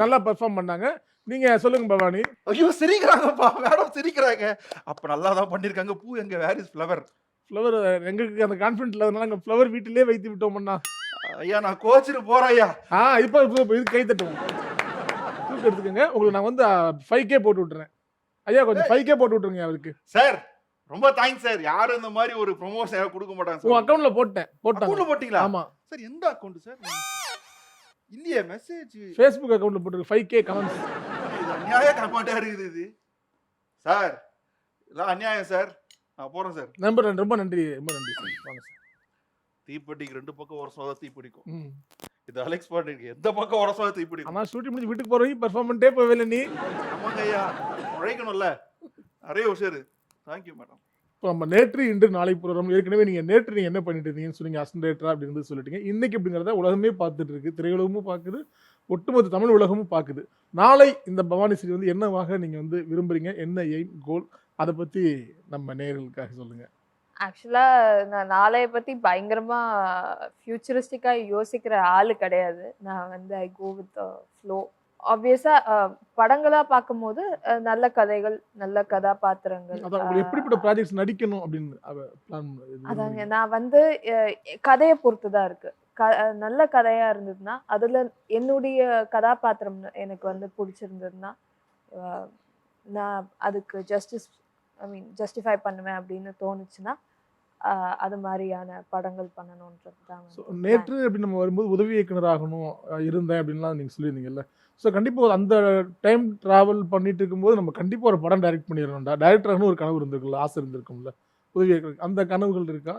நல்லா பெர்ஃபார்ம் பண்ணாங்க. நீங்க சொல்லுங்க பவானி. ஐயோ சிரிக்கிறாங்கப்பா, மேடம் சிரிக்கிறாங்க. அப்ப நல்லா தான் பண்ணிருக்காங்க. பூ எங்க, வேர் இஸ் ஃப்ளவர்? ஃப்ளவர் எங்களுக்கு அந்த கான்ஃபிடென்ட் இல்லாதனால நாங்கள் ஃப்ளவர் வீட்டிலே வைத்து விட்டோம்னா. ஐயா நான் கோச்சிட்டு போறேன் ஐயா. இப்போ இது கை தட்டுவோம். தூக்கு எடுத்துக்கோங்க. உங்களுக்கு நான் வந்து 5K போட்டு விட்டுறேன். ஐயா கொஞ்சம் 5K போட்டு விட்டுருங்க அவருக்கு. சார் ரொம்ப தேங்க்ஸ் சார். யாரும் இந்த மாதிரி ஒரு ப்ரொமோஷன் கொடுக்க மாட்டாங்க உங்க சார். அக்கவுண்ட்ல போட்டாங்க. அக்கவுண்ட்ல போட்டீங்களா? ஆமா. சார் எந்த அக்கவுண்ட் சார்? இல்லையே மெசேஜ். ஃபேஸ்புக் அக்கவுண்ட்ல போட்டுருக்கு 5K கமெண்ட்ஸ். இது அநியாய கமெண்டா இருக்குது இது. சார் இதெல்லாம் அநியாயம் சார். நான் போறேன் சார். ரொம்ப நன்றி சார். வாங்க சார். தீப்பெட்டிக்கு 2 பக்கம் உரசாதான் தீப்பிடிக்கும். ம். இது அலெக்ஸ் பாண்டிக்கு எந்த பக்கம் உரசாதான் தீப்பிடிக்கும். ஆனா ஷூட்டிங் முடிஞ்சு வீட்டுக்கு போறீங்க பெர்ஃபார்மன்ட்டே போவே இல்ல நீ. ஆமாங்க ஐயா உழைக்கணும்ல. நிறைய உஷாரு. Thank you madam. இப்போ நம்ம நேற்று இன்று நாளை ப்ரோக்ராம் ஏற்கனவே நேற்று நீங்கள் என்ன பண்ணிட்டு இருந்தீங்கன்னு சொன்னீங்க, அசிஸ்டன்ட் அப்படி இருந்து சொல்லிட்டீங்க. இன்னைக்கு அப்படிங்கிறத உலகமே பார்த்துட்டு இருக்கு, திரையுலகமும் பார்க்குது, ஒட்டுமொத்த தமிழ் உலகமும் பார்க்குது. நாளை இந்த பவானி ஸ்ரீ வந்து என்னவாக நீங்கள் வந்து விரும்புறீங்க, என்ன எய்ம் கோல், அதை பற்றி நம்ம நேயர்களுக்காக சொல்லுங்கள். ஆக்சுவலாக நான் நாளைய பற்றி பயங்கரமாக ஃப்யூச்சரிஸ்டிக்காக யோசிக்கிற ஆள் கிடையாது. நான் வந்து ஐ கோ வித் ஃப்ளோ. ஆப்வியஸாக படங்களாக பார்க்கும்போது நல்ல கதைகள், நல்ல கதாபாத்திரங்கள். அதான் உங்களுக்கு எப்படிப்பட்ட ப்ராஜெக்ட்ஸ் நடிக்கணும் அப்படின்னு பிளான் அதாங்க நான் வந்து கதையை பொறுத்து தான் இருக்கு. நல்ல கதையா இருந்ததுன்னா அதுல என்னுடைய கதாபாத்திரம் எனக்கு வந்து பிடிச்சிருந்ததுன்னா நான் அதுக்கு ஜஸ்டிஃபை பண்ணுவேன் அப்படின்னு தோணுச்சுன்னா அது மாதிரியான படங்கள் பண்ணணுன்றது தான். நேற்று அப்படின்னு நம்ம வரும்போது உதவி இயக்குனர் ஆகணும் இருந்தேன் அப்படின்லாம் நீங்கள் சொல்லியிருந்தீங்கல்ல. ஸோ கண்டிப்பாக அந்த டைம் ட்ராவல் பண்ணிட்டு இருக்கும்போது நம்ம கண்டிப்பாக ஒரு படம் டைரக்ட் பண்ணிடணும்டா. டைரக்டர்னு ஒரு கனவு இருந்திருக்குல்ல, ஆசை இருந்திருக்கும்ல, உதவி இயக்குனர் அந்த கனவுகள் இருக்கா?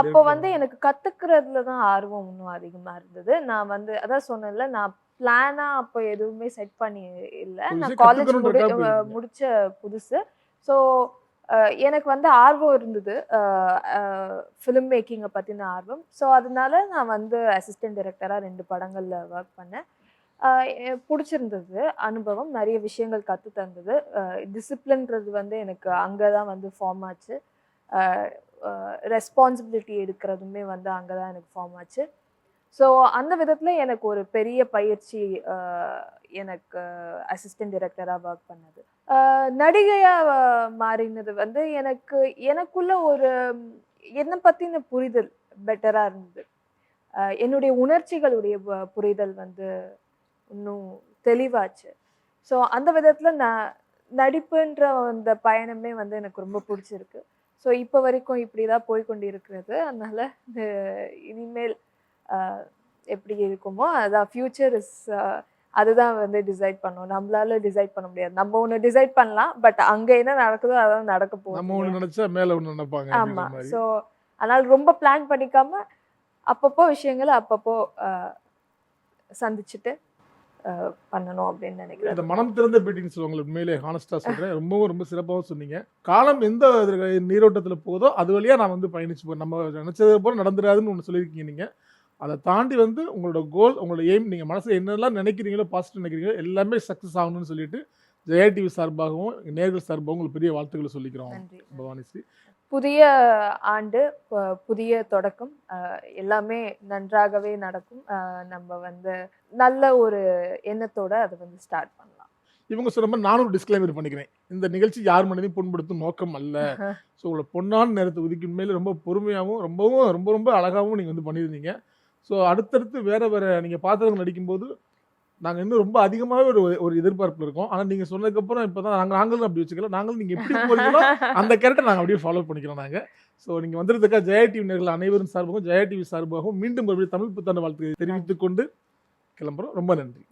அப்போ வந்து எனக்கு கத்துக்கிறதுல தான் ஆர்வம் இன்னும் அதிகமா இருந்தது. நான் வந்து அதான் சொன்னேன்ல, நான் பிளானா அப்போ எதுவுமே செட் பண்ணி இல்லை. நான் காலேஜ் முடிச்ச புதுசு. ஸோ எனக்கு வந்து ஆர்வம் இருந்தது, ஃபிலிம் மேக்கிங்கை பற்றின ஆர்வம். ஸோ அதனால நான் வந்து அசிஸ்டன்ட் டைரக்டராக 2 படங்களில் ஒர்க் பண்ணேன். பிடிச்சிருந்தது அனுபவம், நிறைய விஷயங்கள் கற்று தந்தது. டிசிப்ளின்றது வந்து எனக்கு அங்கே தான் வந்து ஃபார்ம் ஆச்சு. ரெஸ்பான்சிபிலிட்டி எடுக்கிறதுமே வந்து அங்கே தான் எனக்கு ஃபார்ம் ஆச்சு. ஸோ அந்த விதத்தில் எனக்கு ஒரு பெரிய பயிற்சி எனக்கு அசிஸ்டன்ட் டைரக்டராக ஒர்க் பண்ணது. நடிகையாக மாறினது வந்து எனக்குள்ள ஒரு என்னை பற்றின புரிதல் பெட்டராக இருந்தது. என்னுடைய உணர்ச்சிகளுடைய புரிதல் வந்து இன்னும் தெளிவாச்சு. ஸோ அந்த விதத்தில் நடிப்புன்ற அந்த பயணமே வந்து எனக்கு ரொம்ப பிடிச்சிருக்கு. ஸோ இப்போ வரைக்கும் இப்படி தான் போய்கொண்டு இருக்கிறது. அதனால இனிமேல் எப்படி இருக்குமோ அதான் ஃபியூச்சர் அதுதான் வந்து டிசைட் பண்ணோம். நம்மளால டிசைட் பண்ண முடியாது. நம்ம ஒன்று டிசைட் பண்ணலாம், பட் அங்கே என்ன நடக்குதோ அதான் நடக்க போகுது. நம்ம ஒன்று நினைச்சா மேலே ஒன்று நினைப்பாங்க. ஆமாம். ஸோ அதனால ரொம்ப பிளான் பண்ணிக்காம அப்பப்போ விஷயங்களை அப்பப்போ சந்திச்சுட்டு பண்ணணும் அப்படின்னு நினைக்கிறேன். இந்த மனம் திறந்த பேட்டின்னு சொல்லுவாங்க, உண்மையிலே ஹானஸ்டாக சொல்கிறேன். ரொம்ப சிறப்பாகவும் சொன்னீங்க. காலம் எந்த நீரோட்டத்தில் போதோ அது வழியாக நான் வந்து பயணிச்சு போகிறேன். நம்ம நினச்சது போல நடந்துடாதுன்னு ஒன்று சொல்லியிருக்கீங்க நீங்கள். அதை தாண்டி வந்து உங்களோட கோல், உங்களோட எய்ம், நீங்கள் மனசில் என்னெல்லாம் நினைக்கிறீங்களோ, பாசிட்டிவ் நினைக்கிறீங்களோ எல்லாமே சக்ஸஸ் ஆகணும்னு சொல்லிட்டு ஜெயா டிவி சார்பாகவும் நேர்கள் சார்பாகவும் உங்களுக்கு பெரிய வாழ்த்துக்களை சொல்லிக்கிறோம் பவானி ஸ்ரீ. புதிய ஆண்டு, புதிய தொடக்கம், எல்லாமே நன்றாகவே நடக்கும். நம்ம வந்து நல்ல ஒரு எண்ணத்தோட அதை வந்து ஸ்டார்ட் பண்ணலாம். இவங்க சொன்ன மாதிரி நானும் ஒரு டிஸ்க்ளைமர் பண்ணிக்கிறேன். இந்த நிகழ்ச்சி யார் மனதையும் புண்படுத்தும் நோக்கம் அல்ல. ஸோ உங்களை பொன்னான நேரத்தை ஒதுக்கி மேலே ரொம்ப பொறுமையாகவும் ரொம்ப அழகாகவும் நீங்கள் வந்து பண்ணியிருந்தீங்க. ஸோ அடுத்தடுத்து வேறு நீங்கள் பார்த்தவங்க நடிக்கும்போது நாங்கள் இன்னும் ரொம்ப அதிகமாகவே ஒரு எதிர்பார்ப்பில் இருக்கோம். ஆனால் நீங்கள் சொன்னதுக்கப்புறம் இப்போ தான் நாங்களும் அப்படி வச்சுக்கல, நாங்களும் நீங்கள் எப்படி போகிறீங்களோ அந்த கேரக்டர் நாங்கள் அப்படியே ஃபாலோ பண்ணிக்கிறோம் நாங்கள். ஸோ நீங்கள் வந்திருக்கா ஜெயா டிவி நேயர்கள் அனைவரும் சார்பாகவும் ஜெயா டிவி சார்பாகவும் மீண்டும் மறுபடியும் தமிழ் புத்தாண்டு வாழ்த்துக்களை தெரிவித்துக் கொண்டு கிளம்புறோம். ரொம்ப நன்றி.